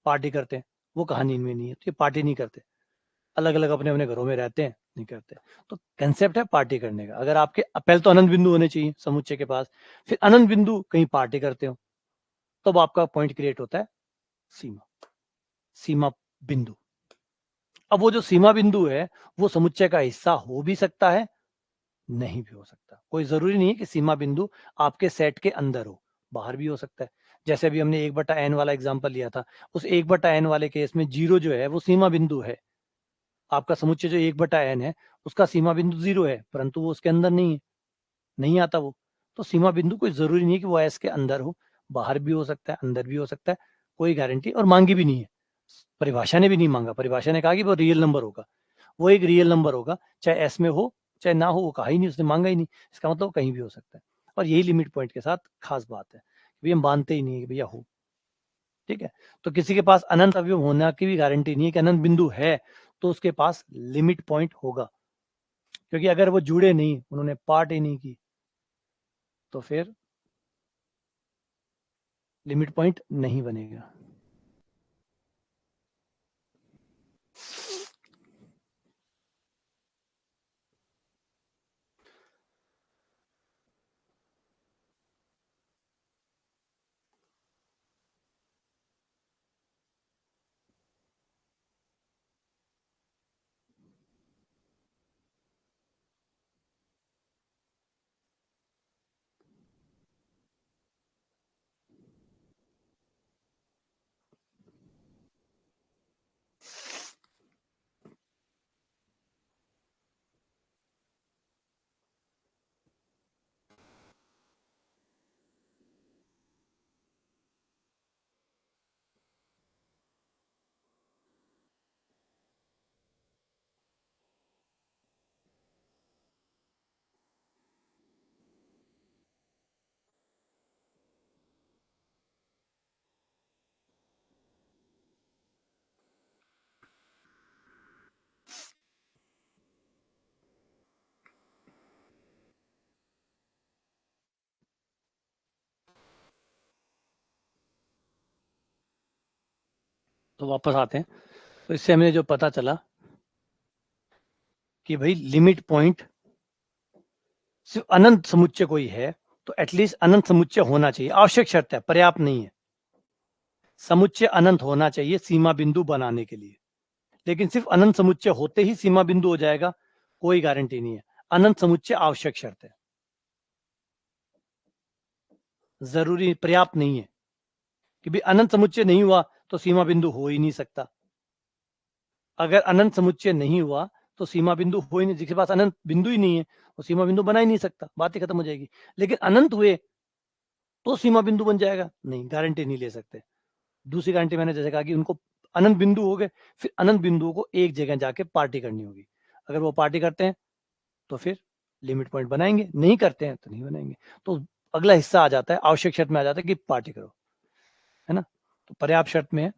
Speaker 1: पार्टी करते हैं, वो कहानी इनमें नहीं है। तो ये पार्टी नहीं करते, अलग अलग अपने अपने घरों में रहते हैं, नहीं करते। तो कंसेप्ट है पार्टी करने का। अगर आपके पहले तो अनंत बिंदु होने चाहिए समुच्चय के पास, फिर अनंत बिंदु कहीं पार्टी करते हो, तब आपका पॉइंट क्रिएट होता है सीमा, सीमा बिंदु। अब वो जो सीमा बिंदु है वो समुच्चय का हिस्सा हो भी सकता है, नहीं भी हो सकता। कोई जरूरी नहीं है कि सीमा बिंदु आपके सेट के अंदर हो, बाहर भी हो सकता है। जैसे अभी हमने 1/n वाला एग्जांपल लिया था, उस 1/n वाले केस में 0 जो है वो सीमा बिंदु है। आपका समुच्चय जो 1/n है उसका सीमा बिंदु 0 है, परंतु वो उसके अंदर नहीं है, नहीं आता वो। तो सीमा बिंदु कोई जरूरी नहीं है कि वो एस के अंदर हो, बाहर भी हो सकता है, अंदर भी हो सकता है, कोई गारंटी और मांगी भी नहीं है। परिभाषा ने भी नहीं मांगा, परिभाषा ने कहा कि वो रियल नंबर होगा, वो एक रियल नंबर होगा, चाहे एस में हो चाहे ना हो, वो कहा ही नहीं, उसने मांगा ही नहीं। इसका मतलब कहीं भी हो सकता है। और यही लिमिट पॉइंट के साथ खास बात है, भैया हम मानते ही नहीं है कि भैया हो, ठीक है। तो किसी के पास अनंत अवयव होने की भी गारंटी नहीं है कि अनंत बिंदु है तो उसके पास लिमिट पॉइंट होगा, क्योंकि अगर वो जुड़े नहीं, उन्होंने पार्ट ही नहीं की, तो फिर लिमिट पॉइंट नहीं बनेगा। तो वापस आते हैं। तो इससे हमें जो पता चला कि भाई लिमिट पॉइंट सिर्फ अनंत समुच्चय कोई है तो एटलीस्ट अनंत समुच्चय होना चाहिए, आवश्यक शर्त है, पर्याप्त नहीं है। समुच्चय अनंत होना चाहिए सीमा बिंदु बनाने के लिए, लेकिन सिर्फ अनंत समुच्चय होते ही सीमा बिंदु हो जाएगा, कोई गारंटी नहीं है। अनंत समुच्चय आवश्यक शर्त है, जरूरी पर्याप्त नहीं है कि भी अनंत समुच्चय नहीं हुआ तो सीमा बिंदु हो ही नहीं सकता। अगर अनंत समुच्चय नहीं हुआ तो सीमा बिंदु हो ही नहीं, जिसके पास अनंत बिंदु ही नहीं है वो सीमा बिंदु बना ही नहीं सकता, बात ही खत्म हो जाएगी। लेकिन अनंत हुए तो सीमा बिंदु बन जाएगा, नहीं, गारंटी नहीं ले सकते। दूसरी गारंटी मैंने जैसे कहा कि उनको अनंत बिंदु हो गए, फिर अनंत बिंदुओं को एक जगह जाके पार्टी करनी होगी। अगर वो पार्टी करते हैं तो फिर लिमिट पॉइंट बनाएंगे, नहीं करते हैं तो नहीं बनाएंगे। तो अगला हिस्सा आ जाता है, आवश्यक शर्त में आ जाता है कि पार्टी करो, है ना। तो पर्याप्त शर्त में है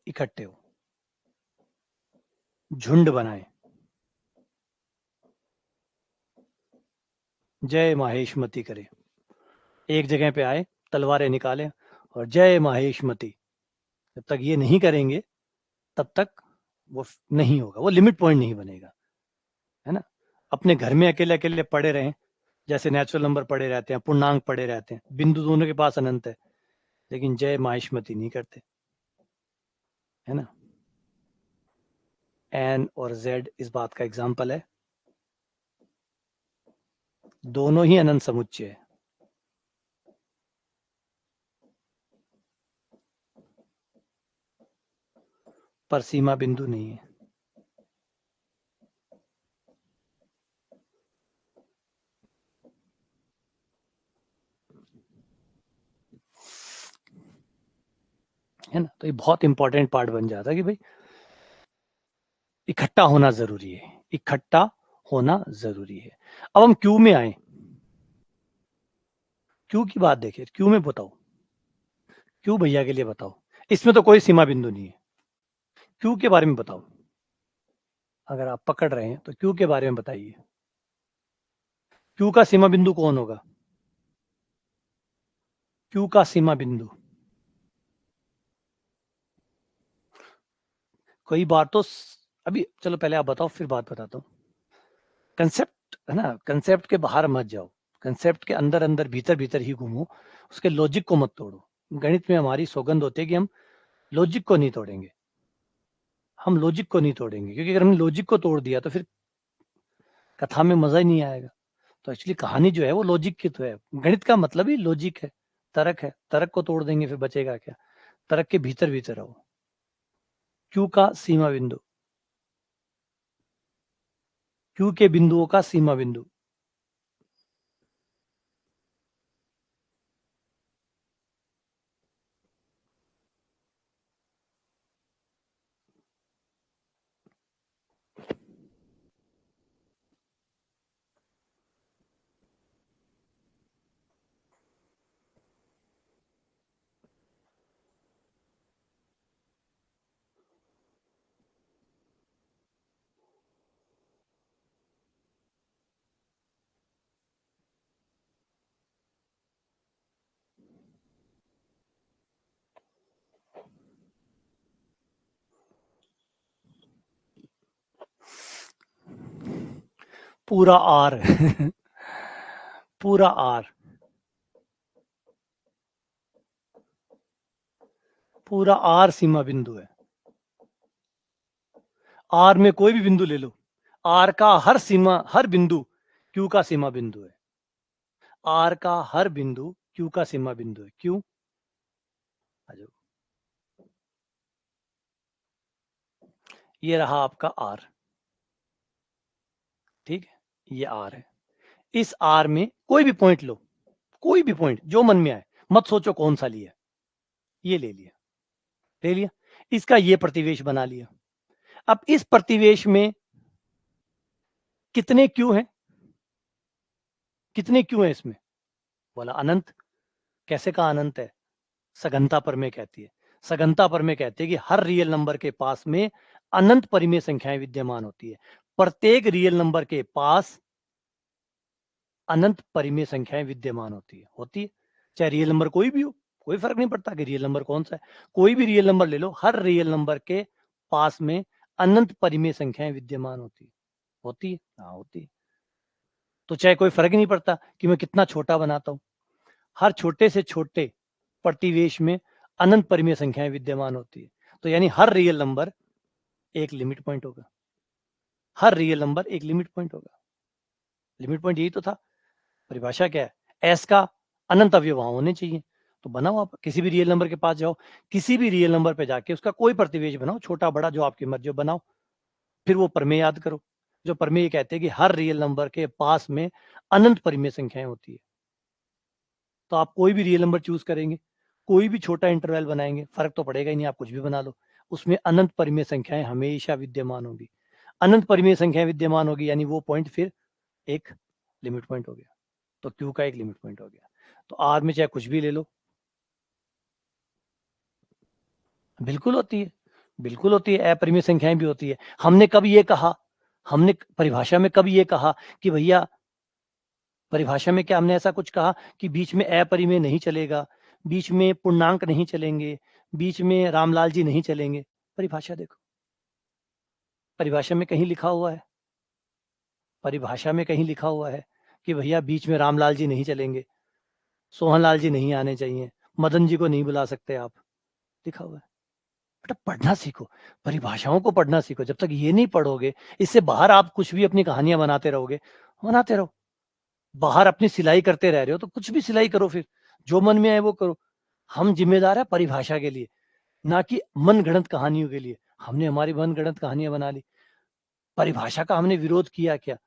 Speaker 1: इकट्ठे हो, झुंड बनाए, जय माहेशमती करे, एक जगह पे आए, तलवारें निकालें और जय माहेशमती। जब तक ये नहीं करेंगे तब तक वो नहीं होगा, वो लिमिट पॉइंट नहीं बनेगा, है ना। अपने घर में अकेले अकेले पड़े रहें, जैसे नेचुरल नंबर पड़े रहते हैं, पूर्णांक पड़े रहते हैं, बिंदु दोनों के पास अनंत है, लेकिन जय माहेशमती नहीं करते, है ना। एन और जेड इस बात का एग्जाम्पल है, दोनों ही अनंत समुच्चय है, पर सीमा बिंदु नहीं है। है ना। तो ये बहुत इंपॉर्टेंट पार्ट बन जाता है कि भाई इकट्ठा होना जरूरी है, इकट्ठा होना जरूरी है। अब हम क्यू में आए, क्यू की बात देखिए, क्यू में बताओ, क्यू भैया के लिए बताओ, इसमें तो कोई सीमा बिंदु नहीं है। क्यू के बारे में बताओ, अगर आप पकड़ रहे हैं तो क्यू के बारे में बताइए। क्यू का सीमा बिंदु कौन होगा? क्यू का सीमा बिंदु कई बार तो अभी चलो पहले आप बताओ फिर बात बताता हूँ। कंसेप्ट है ना, कंसेप्ट के बाहर मत जाओ, कंसेप्ट के अंदर अंदर भीतर भीतर ही घूमो, उसके लॉजिक को मत तोड़ो। गणित में हमारी सौगंध होती है कि हम लॉजिक को नहीं तोड़ेंगे, हम लॉजिक को नहीं तोड़ेंगे, क्योंकि अगर हमने लॉजिक को तोड़ दिया तो फिर कथा में मजा ही नहीं आएगा। तो एक्चुअली कहानी जो है वो लॉजिक की तो है, गणित का मतलब ही लॉजिक है, तर्क को तोड़ देंगे फिर बचेगा क्या? तर्क के भीतर भीतर रहो। क्यू का सीमा बिंदु, क्यू के बिंदुओं का सीमा बिंदु, पूरा आर पूरा आर, पूरा आर सीमा बिंदु है। आर में कोई भी बिंदु ले लो, आर का हर सीमा, हर बिंदु क्यू का सीमा बिंदु है। आर का हर बिंदु क्यू का सीमा बिंदु है। क्यों? ये रहा आपका आर, ठीक है, ये आर है। इस आर में कोई भी पॉइंट लो, कोई भी पॉइंट जो मन में आए, मत सोचो कौन सा लिया, ये ले लिया, ले लिया, इसका ये प्रतिवेश बना लिया। अब इस प्रतिवेश में कितने क्यू हैं? कितने क्यू हैं इसमें? बोला अनंत। कैसे का अनंत है? सघनता प्रमेय कहती है, सघनता प्रमेय कहती है कि हर रियल नंबर के पास में अनंत परिमेय संख्याएं विद्यमान होती है। प्रत्येक रियल नंबर के पास अनंत परिमेय संख्याएं विद्यमान होती है। चाहे रियल नंबर कोई भी हो, कोई फर्क नहीं पड़ता कि रियल नंबर कौन सा है, कोई भी रियल नंबर ले लो, हर रियल नंबर के पास में अनंत परिमेय संख्याएं विद्यमान होती है। हाँ, होती है। तो चाहे कोई फर्क ही नहीं पड़ता कि मैं कितना छोटा बनाता हूं, हर छोटे से छोटे प्रतिवेश में अनंत परिमेय संख्याएं विद्यमान होती है। तो यानी हर रियल नंबर एक लिमिट पॉइंट होगा, हर रियल नंबर एक लिमिट पॉइंट होगा। लिमिट पॉइंट यही तो था। परिभाषा क्या है? एस का अनंत अवयव वहां होने चाहिए। तो बनाओ, आप किसी भी रियल नंबर के पास जाओ, किसी भी रियल नंबर पे जाके उसका कोई प्रतिवेश बनाओ, छोटा बड़ा जो आपकी मर्जी हो बनाओ, फिर वो प्रमेय याद करो। जो प्रमेय कहते हैं कि हर रियल नंबर के पास में अनंत परिमेय संख्याएं होती है। तो आप कोई भी रियल नंबर चूज करेंगे, कोई भी छोटा इंटरवल बनाएंगे, फर्क तो पड़ेगा ही नहीं, आप कुछ भी बना लो, उसमें अनंत परिमेय संख्याएं हमेशा विद्यमान होगी। अनंत परिमेय संख्याएं विद्यमान होगी यानी वो पॉइंट फिर एक लिमिट पॉइंट हो गया। तो क्यू का एक लिमिट पॉइंट हो गया। तो आर में चाहे कुछ भी ले लो, बिल्कुल होती है, बिल्कुल होती है, अपरिमेय संख्याएं भी होती है। हमने कब ये कहा, हमने परिभाषा में कब ये कहा कि भैया, परिभाषा में क्या हमने ऐसा कुछ कहा कि बीच में अपरिमेय नहीं चलेगा, बीच में पूर्णांक नहीं चलेंगे, बीच में रामलाल जी नहीं चलेंगे? परिभाषा देखो, परिभाषा में कहीं लिखा हुआ है, परिभाषा में कहीं लिखा हुआ है कि भैया बीच में रामलाल जी नहीं चलेंगे, सोहनलाल जी नहीं आने चाहिए, मदन जी को नहीं बुला सकते आप? लिखा हुआ है। बेटा पढ़ना सीखो, परिभाषाओं को पढ़ना सीखो। जब तक ये नहीं पढ़ोगे, इससे बाहर आप कुछ भी अपनी कहानियां बनाते रहोगे, बनाते रहो। बाहर अपनी सिलाई करते रह रहे हो तो कुछ भी सिलाई करो, फिर जो मन में आए वो करो। हम जिम्मेदार है परिभाषा के लिए, ना कि मन गढ़ंत कहानियों के लिए। हमने हमारी मन गढ़ंत कहानियां बना ली, परिभाषा का हमने विरोध किया क्या?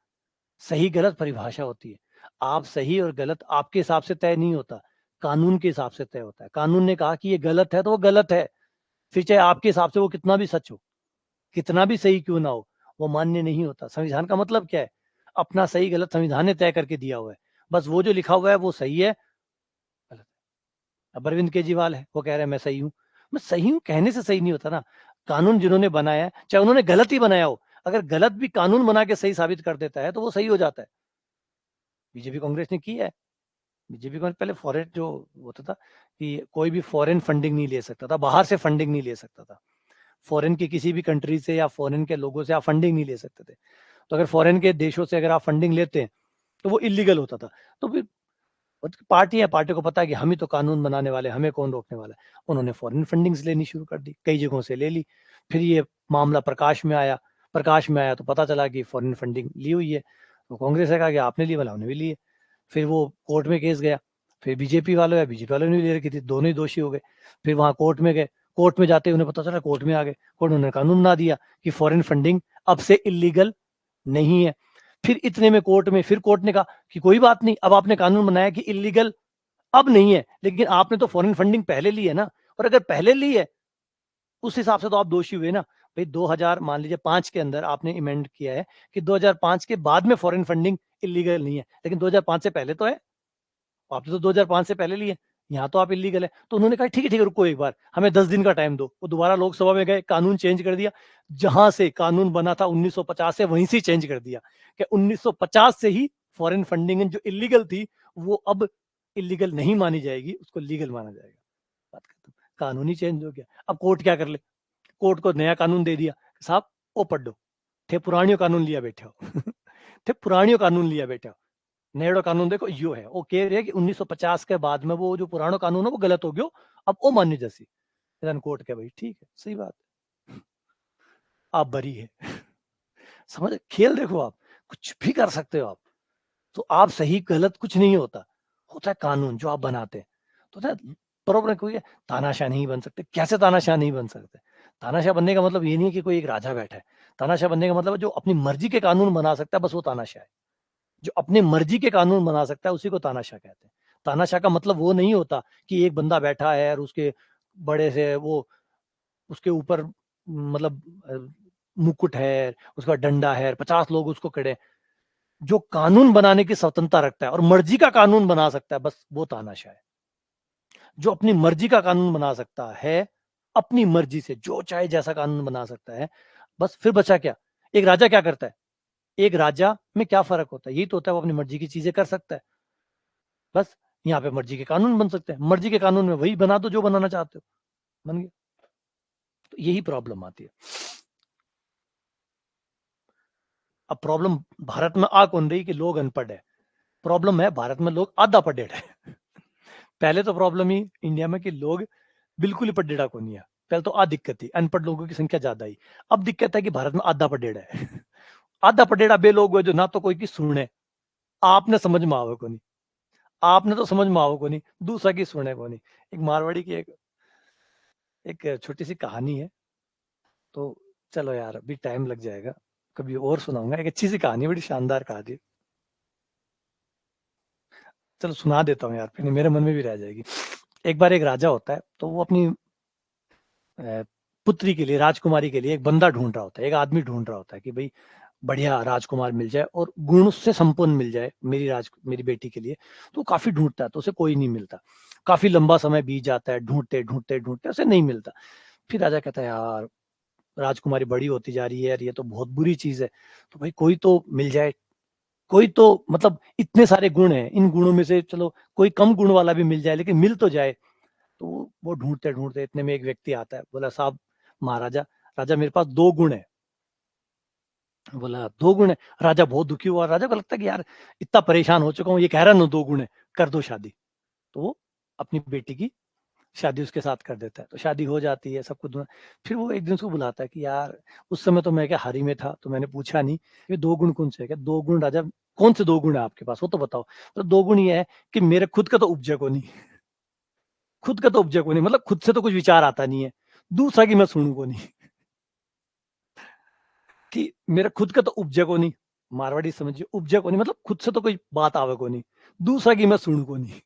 Speaker 1: सही गलत परिभाषा होती है। आप सही और गलत आपके हिसाब से तय नहीं होता, कानून के हिसाब से तय होता है। कानून ने कहा कि ये गलत है तो वो गलत है, फिर चाहे आपके हिसाब से वो कितना भी सच हो, कितना भी सही क्यों ना हो, वो मान्य नहीं होता। संविधान का मतलब क्या है? अपना सही गलत संविधान ने तय करके दिया हुआ है, बस वो जो लिखा हुआ है वो सही है, गलत है। अब अरविंद केजरीवाल है, वो कह रहे हैं मैं सही हूँ। मैं सही हूँ कहने से सही नहीं होता ना। कानून जिन्होंने बनाया है, चाहे उन्होंने गलत ही बनाया हो, अगर गलत भी कानून बना के सही साबित कर देता है तो वो सही हो जाता है। बीजेपी कांग्रेस ने किया है। बीजेपी को पहले फॉरेन जो होता था कि कोई भी फॉरेन फंडिंग नहीं ले सकता था, बाहर से फंडिंग नहीं ले सकता था, फॉरेन की किसी भी कंट्री से या फॉरेन के लोगों से आप फंडिंग नहीं ले सकते थे। तो अगर फॉरेन के देशों से अगर आप फंडिंग लेते हैं तो वो इलीगल होता था। तो फिर पार्टी है, पार्टी को पता है कि हम ही तो कानून बनाने वाले, हमें कौन रोकने वाला है। उन्होंने फॉरेन फंडिंग्स लेनी शुरू कर दी, कई जगहों से ले ली। फिर ये मामला प्रकाश में आया, प्रकाश में आया तो पता चला कि फॉरेन फंडिंग ली हुई है। तो कांग्रेस ने कहा कि आपने ली, वाला हमने भी ली है। फिर वो कोर्ट में केस गया, फिर बीजेपी वालों ने भी ले रखी थी, दोनों ही दोषी हो गए। फिर वहां कोर्ट में गए, कोर्ट में जाते उन्हें पता चला, कोर्ट में आ गए, कोर्ट ने कानून बना दिया कि फॉरेन फंडिंग अब से इलीगल नहीं है। फिर इतने में कोर्ट में, फिर कोर्ट ने कहा कि कोई बात नहीं, अब आपने कानून बनाया कि इलीगल अब नहीं है, लेकिन आपने तो फॉरेन फंडिंग पहले ली है ना, और अगर पहले ली है उस हिसाब से तो आप दोषी हुए ना। भाई 2000 मान लीजिए 5 के अंदर आपने इमेंड किया है कि 2005 के बाद में फॉरेन फंडिंग इलीगल नहीं है, लेकिन 2005 से पहले तो है, आपने तो 2005 से पहले लिए, यहाँ तो आप इलीगल है। तो उन्होंने कहा ठीक है रुको एक बार, हमें 10 दिन का टाइम दो। वो दोबारा लोकसभा में गए, कानून चेंज कर दिया, जहां से कानून बना था 1950 से वहीं से चेंज कर दिया कि 1950 से ही फॉरेन फंडिंग जो इलीगल थी वो अब इलीगल नहीं मानी जाएगी, उसको लीगल माना जाएगा। बात खत्म, कानून ही चेंज हो गया। अब कोर्ट क्या कर ले, कोर्ट को नया कानून दे दिया, साहब ओ पढ़ो, थे पुरानियों कानून लिया बैठे हो थे पुरानियों कानून लिया बैठे हो, नया कानून देखो यो है। वो कह रहे हैं कि 1950 के बाद में वो जो पुराना कानून है वो गलत हो गयो, अब वो मान्य जैसी। कोर्ट के भाई ठीक है, सही बात है, आप बरी है समझ, खेल देखो आप, कुछ भी कर सकते हो आप। तो आप सही गलत कुछ नहीं होता, होता है कानून जो आप बनाते हैं। तो प्रॉब्लम कोई है, तानाशाह नहीं बन सकते। कैसे तानाशाह नहीं बन सकते? तानाशाह बनने का मतलब ये नहीं है कि कोई एक राजा बैठा है। तानाशाह बनने का मतलब जो अपनी मर्जी के कानून बना सकता है, बस वो तानाशाह है। जो अपने मर्जी के कानून बना सकता है उसी को तानाशाह कहते हैं। तानाशाह का मतलब वो नहीं होता कि एक बंदा बैठा है और उसके बड़े से वो उसके ऊपर मतलब मुकुट है, उसका डंडा है, 50 लोग उसको खड़े। जो कानून बनाने की स्वतंत्रता रखता है और मर्जी का कानून बना सकता है, बस वो तानाशाह है। जो अपनी मर्जी का कानून बना सकता है, अपनी मर्जी से जो चाहे जैसा कानून बना सकता है, बस फिर बचा क्या? एक राजा क्या करता है? एक राजा में क्या फर्क होता है? यही तो होता है, वो अपनी मर्जी की चीजें कर सकता है, बस। यहाँ पे मर्जी के कानून बन सकते हैं, मर्जी के कानून में वही बना दो जो बनाना चाहते हो, बन गया। तो यही प्रॉब्लम आती है। अब प्रॉब्लम भारत में आ कौन रही कि लोग अनपढ़ है, प्रॉब्लम है भारत में लोग आधा पढ़ेड़ है। पहले तो प्रॉब्लम ही इंडिया में कि लोग बिल्कुल ही पढ़ेड़ा को नहीं है, पहले तो आ दिक्कत थी, अनपढ़ लोगों की संख्या ज्यादा ही। अब दिक्कत है कि भारत में आधा पढ़ेड़ा है। आधा पढ़ेड़ा बे लोग जो ना तो कोई की सुने, आपने समझ में आवे को नहीं, आपने तो समझ में आओ को नहीं, दूसरा की सुने को नहीं। एक मारवाड़ी की एक छोटी सी कहानी है, तो चलो यार अभी टाइम लग जाएगा, कभी और सुनाऊंगा। एक अच्छी सी कहानी, बड़ी शानदार कहानी है। चलो सुना देता हूँ यार, फिर मेरे मन में भी रह जाएगी। एक बार एक राजा होता है, तो वो अपनी पुत्री के लिए, राजकुमारी के लिए एक बंदा ढूंढ रहा होता है, एक आदमी ढूंढ रहा होता है कि भाई बढ़िया राजकुमार मिल जाए और गुण उससे संपन्न मिल जाए मेरी बेटी के लिए। तो काफी ढूंढता है, तो उसे कोई नहीं मिलता। काफी लंबा समय बीत जाता है, ढूंढते ढूंढते ढूंढते उसे नहीं मिलता। फिर राजा कहता है यार राजकुमारी बड़ी होती जा रही है यार, ये तो बहुत बुरी चीज है, तो भाई कोई तो मिल जाए, कोई तो, मतलब इतने सारे गुण हैं, इन गुणों में से चलो कोई कम गुण वाला भी मिल जाए, लेकिन मिल तो जाए। तो वो ढूंढते ढूंढते इतने में एक व्यक्ति आता है, बोला साहब महाराजा, राजा मेरे पास दो गुण है। बोला दो गुण है? राजा बहुत दुखी हुआ, राजा को लगता है कि यार इतना परेशान हो चुका हूँ, ये कह रहा ना दो गुण है, कर दो शादी। तो वो अपनी बेटी की शादी उसके साथ कर देता है, तो शादी हो जाती है, सब कुछ। फिर वो एक दिन उसको बुलाता है कि यार उस समय तो मैं क्या हारी में था, तो मैंने पूछा नहीं ये दो गुण कौन से है। क्या दो गुण राजा? कौन से दो गुण है आपके पास, वो तो बताओ। तो दो गुण ये है कि मेरे खुद का तो उपजय को नहीं, खुद का तो उपजय को नहीं, मतलब खुद से तो कुछ विचार आता नहीं है, दूसरा की मैं सुनू को नहीं। कि मेरा खुद का तो उपजय को नहीं, मारवाड़ी समझिए, उपजय को नहीं मतलब खुद से तो कोई बात आवे को नहीं, दूसरा की मैं सुनू को नहीं।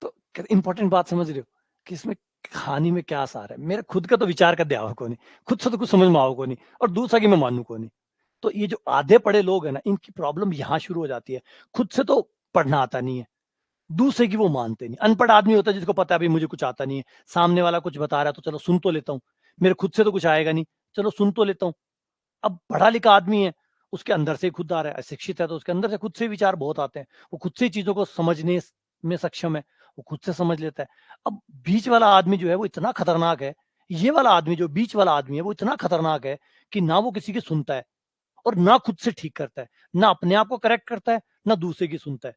Speaker 1: तो इंपॉर्टेंट बात समझ रहे हो कि इसमें कहानी में क्या सार है? मेरा खुद का तो विचार कर दिया को नहीं, खुद से तो कुछ समझ में आओ को नहीं, और दूसरा की मैं मानू को नहीं। तो ये जो आधे पढ़े लोग है ना, इनकी प्रॉब्लम यहाँ शुरू हो जाती है। खुद से तो पढ़ना आता नहीं है, दूसरे की वो मानते नहीं। अनपढ़ आदमी होता है जिसको पता है भाई मुझे कुछ आता नहीं है, सामने वाला कुछ बता रहा है तो चलो सुन तो लेता हूँ, मेरे खुद से तो कुछ आएगा नहीं, चलो सुन तो लेता हूँ। अब पढ़ा लिखा आदमी है, उसके अंदर से खुद आ रहा है, शिक्षित है तो उसके अंदर से खुद से विचार बहुत आते हैं, वो खुद से चीजों को समझने में सक्षम है, वो खुद से समझ लेता है। अब बीच वाला आदमी जो है वो इतना खतरनाक है, ये वाला आदमी जो बीच वाला आदमी है वो इतना खतरनाक है कि ना वो किसी की सुनता है और ना खुद से ठीक करता है, ना अपने आप को करेक्ट करता है, ना दूसरे की सुनता है।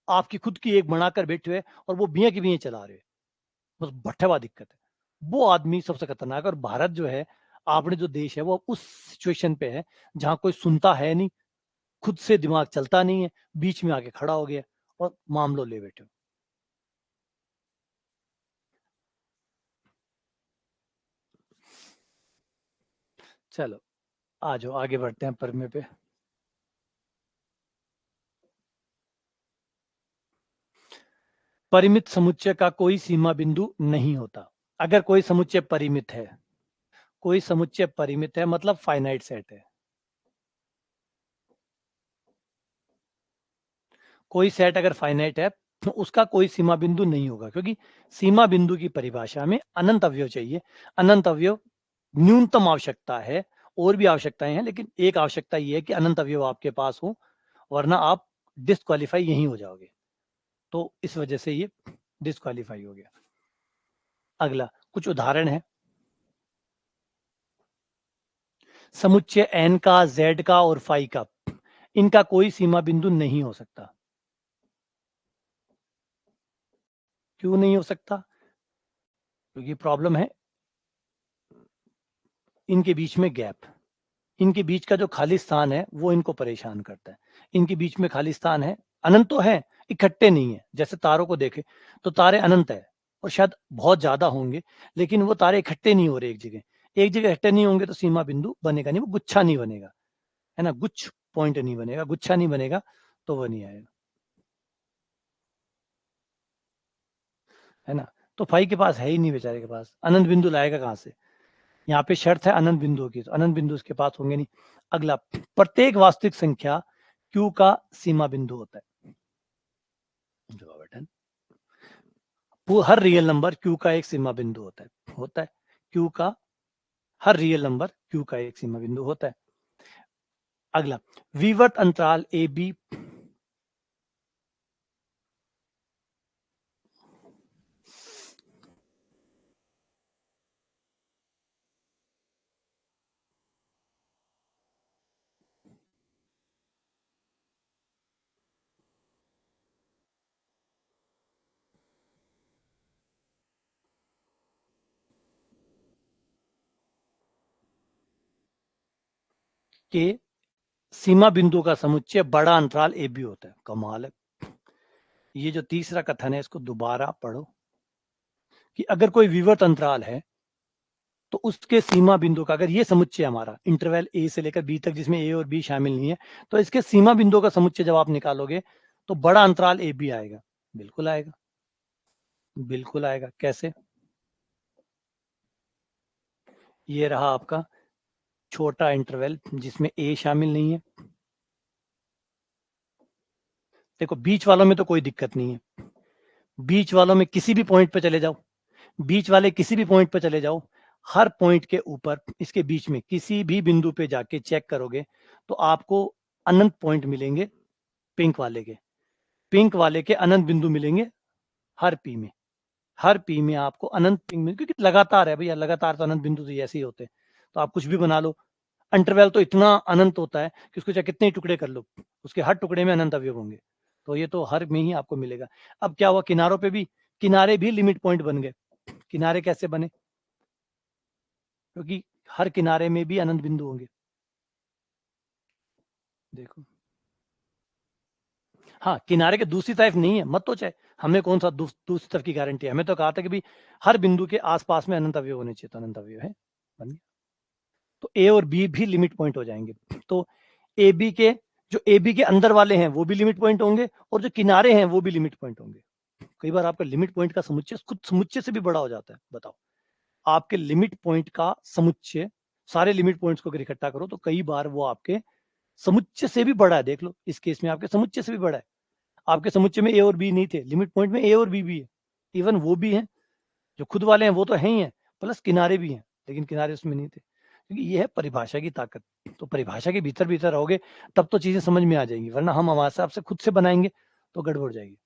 Speaker 1: आपकी खुद की एक बनाकर बैठे हुए और वो बिया की बिया चला रहे, बस भट्ठेवा दिक्कत है। वो आदमी सबसे खतरनाक है। और भारत जो है, आपने जो देश है वो उस सिचुएशन पे है जहां कोई सुनता है नहीं, खुद से दिमाग चलता नहीं है, बीच में आके खड़ा हो गया और मामलो ले बैठे हो। चलो आ जाओ आगे बढ़ते हैं परमे पे। परिमित समुच्चय का कोई सीमा बिंदु नहीं होता। अगर कोई समुच्चय परिमित है, कोई समुच्चय परिमित है मतलब फाइनाइट सेट है, कोई सेट अगर फाइनाइट है तो उसका कोई सीमा बिंदु नहीं होगा, क्योंकि सीमा बिंदु की परिभाषा में अनंत अवयव चाहिए। अनंत अवयव न्यूनतम आवश्यकता है, और भी आवश्यकताएं हैं, लेकिन एक आवश्यकता यह है कि अनंत अवयव आपके पास हो, वरना आप डिस्क्वालीफाई यही हो जाओगे। तो इस वजह से ये डिस्क्वालीफाई हो गया। अगला कुछ उदाहरण है। समुच्चय एन का, जेड का और फाई का, इनका कोई सीमा बिंदु नहीं हो सकता। क्यों नहीं हो सकता? क्योंकि प्रॉब्लम है इनके बीच में गैप, इनके बीच का जो खाली स्थान है वो इनको परेशान करता है। इनके बीच में खाली स्थान है, अनंत तो है, इकट्ठे नहीं है। जैसे तारों को देखे तो तारे अनंत है और शायद बहुत ज्यादा होंगे, लेकिन वो तारे इकट्ठे नहीं हो रहे एक जगह। एक जगह इकट्ठे नहीं होंगे तो सीमा बिंदु बनेगा नहीं, वो गुच्छा नहीं बनेगा, है ना, गुच्छ पॉइंट नहीं बनेगा, गुच्छा नहीं बनेगा, तो वो नहीं आएगा, है ना। तो फाई के पास है ही नहीं, बेचारे के पास अनंत बिंदु लाएगा कहां से? यहाँ पे शर्त है अनंत बिंदु की, तो अनंत बिंदु उसके पास होंगे नहीं। अगला, प्रत्येक वास्तविक संख्या क्यू का सीमा बिंदु होता है। जवाब है 10। वो हर रियल नंबर क्यू का एक सीमा बिंदु होता है, क्यू का हर रियल नंबर Q का एक सीमा बिंदु होता है। अगला, विवर्त अंतराल ए बी के सीमा बिंदु का समुच्चय बड़ा अंतराल ए बी होता है। कमाल है। ये जो तीसरा कथन है इसको दोबारा पढ़ो कि अगर कोई विवर्त अंतराल है तो उसके सीमा बिंदु का, अगर ये समुच्चय हमारा इंटरवल ए से लेकर बी तक जिसमें ए और बी शामिल नहीं है, तो इसके सीमा बिंदु का समुच्चय जब आप निकालोगे तो बड़ा अंतराल ए बी आएगा। बिल्कुल आएगा, बिल्कुल आएगा। कैसे? ये रहा आपका छोटा इंटरवल जिसमें ए शामिल नहीं है। देखो बीच वालों में तो कोई दिक्कत नहीं है, बीच वालों में किसी भी पॉइंट पे चले जाओ, बीच वाले किसी भी पॉइंट पे चले जाओ, हर पॉइंट के ऊपर इसके बीच में किसी भी बिंदु पे जाके चेक करोगे तो आपको अनंत पॉइंट मिलेंगे। पिंक वाले के, पिंक वाले के अनंत बिंदु मिलेंगे हर पी में, हर पी में आपको अनंत पिंक मिलेंगे, क्योंकि लगातार है भैया, लगातार तो अनंत बिंदु तो ऐसे ही होते हैं। तो आप कुछ भी बना लो, इंटरवल तो इतना अनंत होता है कि उसको चाहे कितने टुकड़े कर लो, उसके हर टुकड़े में अनंत अवयव होंगे। तो ये तो हर में ही आपको मिलेगा। अब क्या हुआ, किनारों पे भी, किनारे भी लिमिट पॉइंट बन गए। किनारे कैसे बने? क्योंकि हर किनारे में भी अनंत बिंदु होंगे। देखो, हाँ, किनारे के दूसरी तरफ नहीं है मत तो, चाहे हमें कौन सा दूसरी तरफ की गारंटी है? हमें तो कहा था कि भाई हर बिंदु के आसपास में अनंत अवयव होने चाहिए, तो अनंत अवयव है, बन गया। तो ए और बी भी लिमिट पॉइंट हो जाएंगे। तो ए बी के, जो ए बी के अंदर वाले हैं वो भी लिमिट पॉइंट होंगे, और जो किनारे हैं वो भी लिमिट पॉइंट होंगे। कई बार आपका लिमिट पॉइंट का समुच्चय खुद समुच्चय से भी बड़ा हो जाता है। बताओ, आपके लिमिट पॉइंट का समुच्चय, सारे लिमिट पॉइंट्स को अगर इकट्ठा करो तो कई बार वो आपके समुच्चय से भी बड़ा है। देख लो, इस केस में आपके समुच्चय से भी बड़ा है। आपके समुच्चय में ए और बी नहीं थे, लिमिट पॉइंट में ए और बी भी है, इवन वो भी है, जो खुद वाले हैं वो तो है ही है, प्लस किनारे भी हैं, लेकिन किनारे उसमें नहीं थे, क्योंकि ये है परिभाषा की ताकत। तो परिभाषा के भीतर भीतर रहोगे तब तो चीजें समझ में आ जाएंगी, वरना हम हमारे हिसाब से खुद से बनाएंगे तो गड़बड़ जाएगी।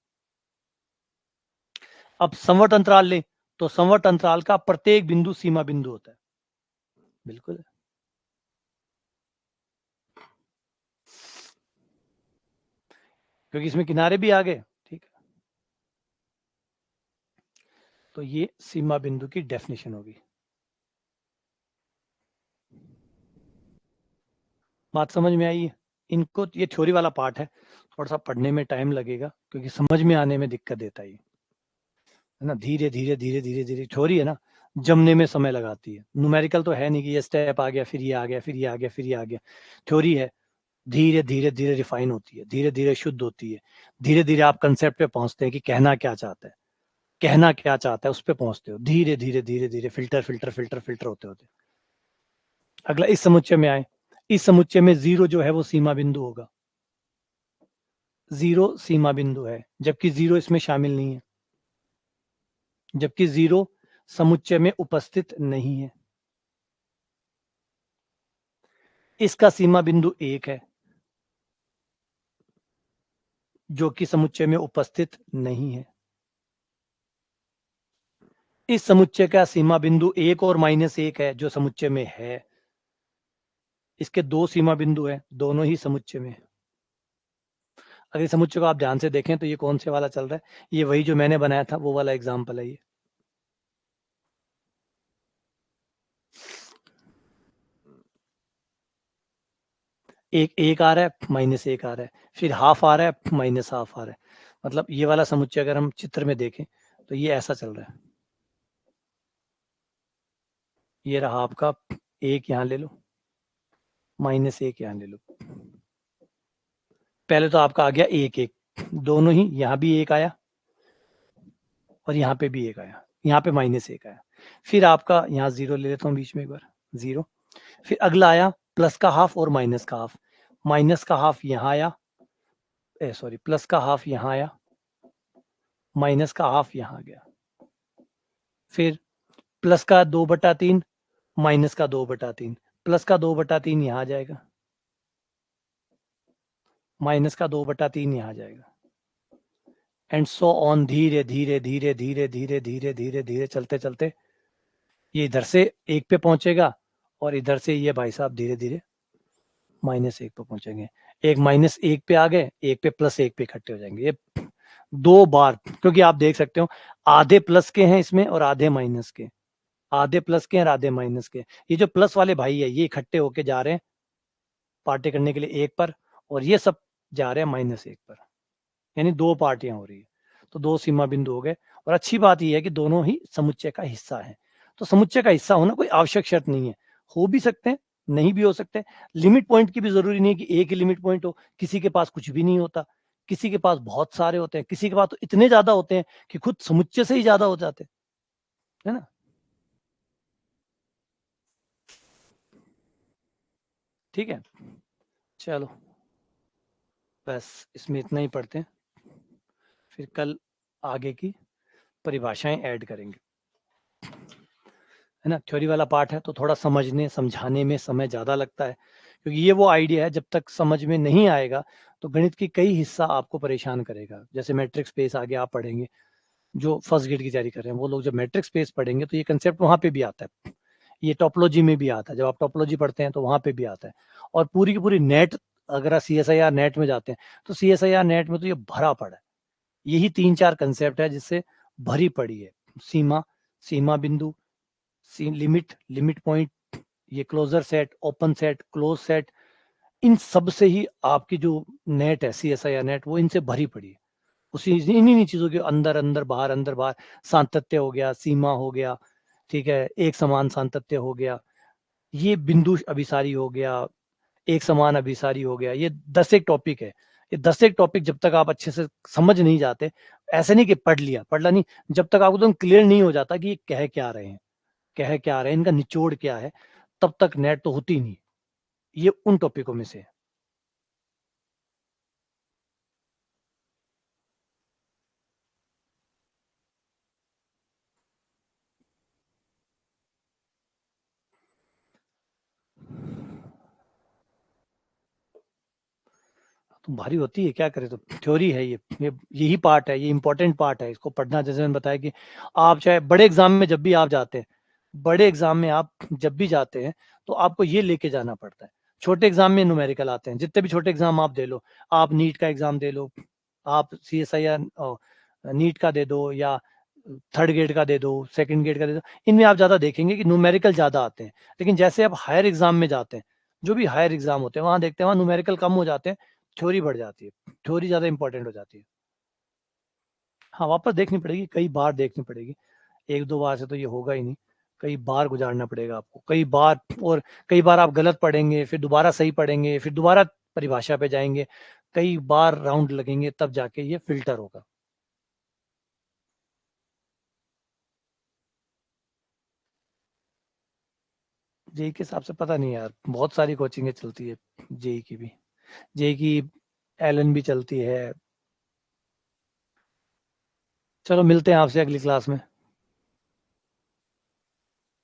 Speaker 1: अब संवर्त अंतराल ले, तो संवर्त अंतराल का प्रत्येक बिंदु सीमा बिंदु होता है। बिल्कुल, क्योंकि इसमें किनारे भी आ गए। ठीक है, तो ये सीमा बिंदु की डेफिनेशन होगी। बात समझ में आई है? इनको, ये थ्योरी वाला पार्ट है, थोड़ा सा पढ़ने में टाइम लगेगा क्योंकि समझ में आने में दिक्कत देता है ना। धीरे धीरे धीरे धीरे धीरे थ्योरी है ना, जमने में समय लगाती है। न्यूमेरिकल तो है नहीं कि ये स्टेप आ गया फिर ये आ गया फिर ये आ गया फिर ये आ गया। थ्योरी है, धीरे धीरे धीरे रिफाइन होती है, धीरे धीरे शुद्ध होती है, धीरे धीरे आप कंसेप्ट पे पहुंचते हैं कि कहना क्या चाहता है, कहना क्या चाहता है उस पर पहुंचते हो, धीरे धीरे धीरे धीरे फिल्टर फिल्टर फिल्टर फिल्टर होते होते। अगला इस समुच्चय में आए, इस समुच्चय में जीरो जो है वो सीमा बिंदु होगा, जीरो सीमा बिंदु है, जबकि जीरो इसमें शामिल नहीं है, जबकि जीरो समुच्चय में उपस्थित नहीं है। इसका सीमा बिंदु एक है जो कि समुच्चय में उपस्थित नहीं है। इस समुच्चय का सीमा बिंदु एक और -1 है जो समुच्चय में है। इसके दो सीमा बिंदु है, दोनों ही समुच्चय में। अगर इस समुच्चय को आप ध्यान से देखें तो ये कौन से वाला चल रहा है? ये वही जो मैंने बनाया था वो वाला एग्जाम्पल है ये। एक एक आ रहा है, -1 आ रहा है, फिर हाफ आ रहा है, -हाफ आ रहा है। मतलब ये वाला समुच्चय अगर हम चित्र में देखें तो ये ऐसा चल रहा है। ये रहा आपका, एक यहां ले लो, -1 यहां ले लो। पहले तो आपका आ गया एक एक, दोनों ही, यहां भी एक आया और यहाँ पे भी एक आया, यहाँ पे -1 आया। फिर आपका यहाँ जीरो ले लेता हूँ बीच में एक बार, जीरो। फिर अगला आया प्लस का हाफ और माइनस का हाफ, माइनस का हाफ यहाँ आया, सॉरी प्लस का हाफ यहाँ आया, माइनस का हाफ यहाँ गया। फिर प्लस का 2/3 माइनस का 2/3, प्लस का 2/3 यहाँ आ जाएगा, माइनस का 2/3 यहाँ आ जाएगा, एंड सो ऑन, धीरे धीरे धीरे धीरे धीरे धीरे धीरे धीरे चलते चलते ये इधर से 1 पे पहुंचेगा, और इधर से ये भाई साहब धीरे धीरे -1 पे पहुंचेंगे। एक -1 पे आ गए, 1 पे +1 पे इकट्ठे हो जाएंगे। ये 2 बार, क्योंकि आप देख सकते हो आधे प्लस के हैं इसमें और आधे माइनस के, आधे प्लस के और आधे माइनस के। ये जो प्लस वाले भाई है ये इकट्ठे होके जा रहे हैं पार्टी करने के लिए 1 पर, और ये सब जा रहे हैं -1 पर, यानी 2 पार्टियां हो रही है। तो 2 सीमा बिंदु हो गए, और अच्छी बात यह है कि दोनों ही समुच्चय का हिस्सा है। तो समुच्चय का हिस्सा होना कोई आवश्यक शर्त नहीं है, हो भी सकते हैं, नहीं भी हो सकते। लिमिट पॉइंट की भी जरूरी नहीं है कि एक ही लिमिट पॉइंट हो, किसी के पास कुछ भी नहीं होता, किसी के पास बहुत सारे होते हैं, किसी के पास तो इतने ज्यादा होते हैं कि खुद समुच्चय से ही ज्यादा हो जाते हैं, है ना। ठीक है, चलो बस इसमें इतना ही पढ़ते हैं, फिर कल आगे की परिभाषाएं ऐड करेंगे, है ना। थ्योरी वाला पार्ट है तो थोड़ा समझने समझाने में समय ज़्यादा लगता है, क्योंकि ये वो आइडिया है, जब तक समझ में नहीं आएगा तो गणित की कई हिस्सा आपको परेशान करेगा। जैसे मैट्रिक्स स्पेस आगे आप पढ़ेंगे, जो फर्स्ट ग्रेड की तैयारी कर रहे हैं वो लोग जब मैट्रिक्स स्पेस पढ़ेंगे तो ये कंसेप्ट वहाँ पे भी आता है, ये टोपोलॉजी में भी आता है, जब आप टोपोलॉजी पढ़ते हैं तो वहाँ पे भी आता है। और पूरी की पूरी नेट, अगर आप CSIR नेट में जाते हैं तो CSIR नेट में तो ये भरा पड़ा है, यही 3-4 कंसेप्ट है जिससे भरी पड़ी है। सीमा, सीमा बिंदु, लिमिट, लिमिट पॉइंट, ये closure set, open set, close set, इन सब से ही आपकी जो नेट है CSIR नेट, वो इनसे भरी पड़ी है। उसी इन्हीं चीजों के अंदर अंदर बाहर सातत्य हो गया, सीमा हो गया, ठीक है, एक समान सातत्य हो गया, ये बिंदु अभिसारी हो गया, एक समान अभिसारी हो गया, ये 10 एक टॉपिक है। ये 10 एक टॉपिक जब तक आप अच्छे से समझ नहीं जाते, ऐसे नहीं कि पढ़ ला नहीं, जब तक आपको एकदम क्लियर नहीं हो जाता कि ये कह क्या रहे हैं, कह क्या रहे हैं, इनका निचोड़ क्या है, तब तक नेट तो होती नहीं। ये उन टॉपिकों में से है। तो भारी होती है, क्या करें, तो थ्योरी है ये यही पार्ट है, ये इंपॉर्टेंट पार्ट है, इसको पढ़ना। जैसे मैंने बताया कि आप चाहे बड़े एग्जाम में जब भी आप जाते हैं, बड़े एग्जाम में आप जब भी जाते हैं तो आपको ये लेके जाना पड़ता है। छोटे एग्जाम में न्यूमेरिकल आते हैं, जितने भी छोटे एग्जाम आप दे लो, आप नीट का एग्जाम दे लो, आप CSIR नीट का दे दो, या थर्ड ग्रेड का दे दो, सेकंड ग्रेड का दे दो, इनमें आप ज्यादा देखेंगे कि न्यूमेरिकल ज्यादा आते हैं। लेकिन जैसे आप हायर एग्जाम में जाते हैं, जो भी हायर एग्जाम होते हैं वहां देखते हैं वहां न्यूमेरिकल कम हो जाते हैं, थ्योरी बढ़ जाती है, थ्योरी ज्यादा इंपॉर्टेंट हो जाती है। हाँ, वापस देखनी पड़ेगी, कई बार देखनी पड़ेगी, एक दो बार से तो ये होगा ही नहीं, कई बार गुजारना पड़ेगा आपको, कई बार। और कई बार आप गलत पढ़ेंगे, फिर दोबारा सही पढ़ेंगे, फिर दोबारा परिभाषा पे जाएंगे, कई बार राउंड लगेंगे, तब जाके ये फिल्टर होगा। जेई के हिसाब से पता नहीं यार, बहुत सारी कोचिंगें चलती है जेई की भी, जेई की एलन भी चलती है। चलो मिलते हैं आपसे अगली क्लास में।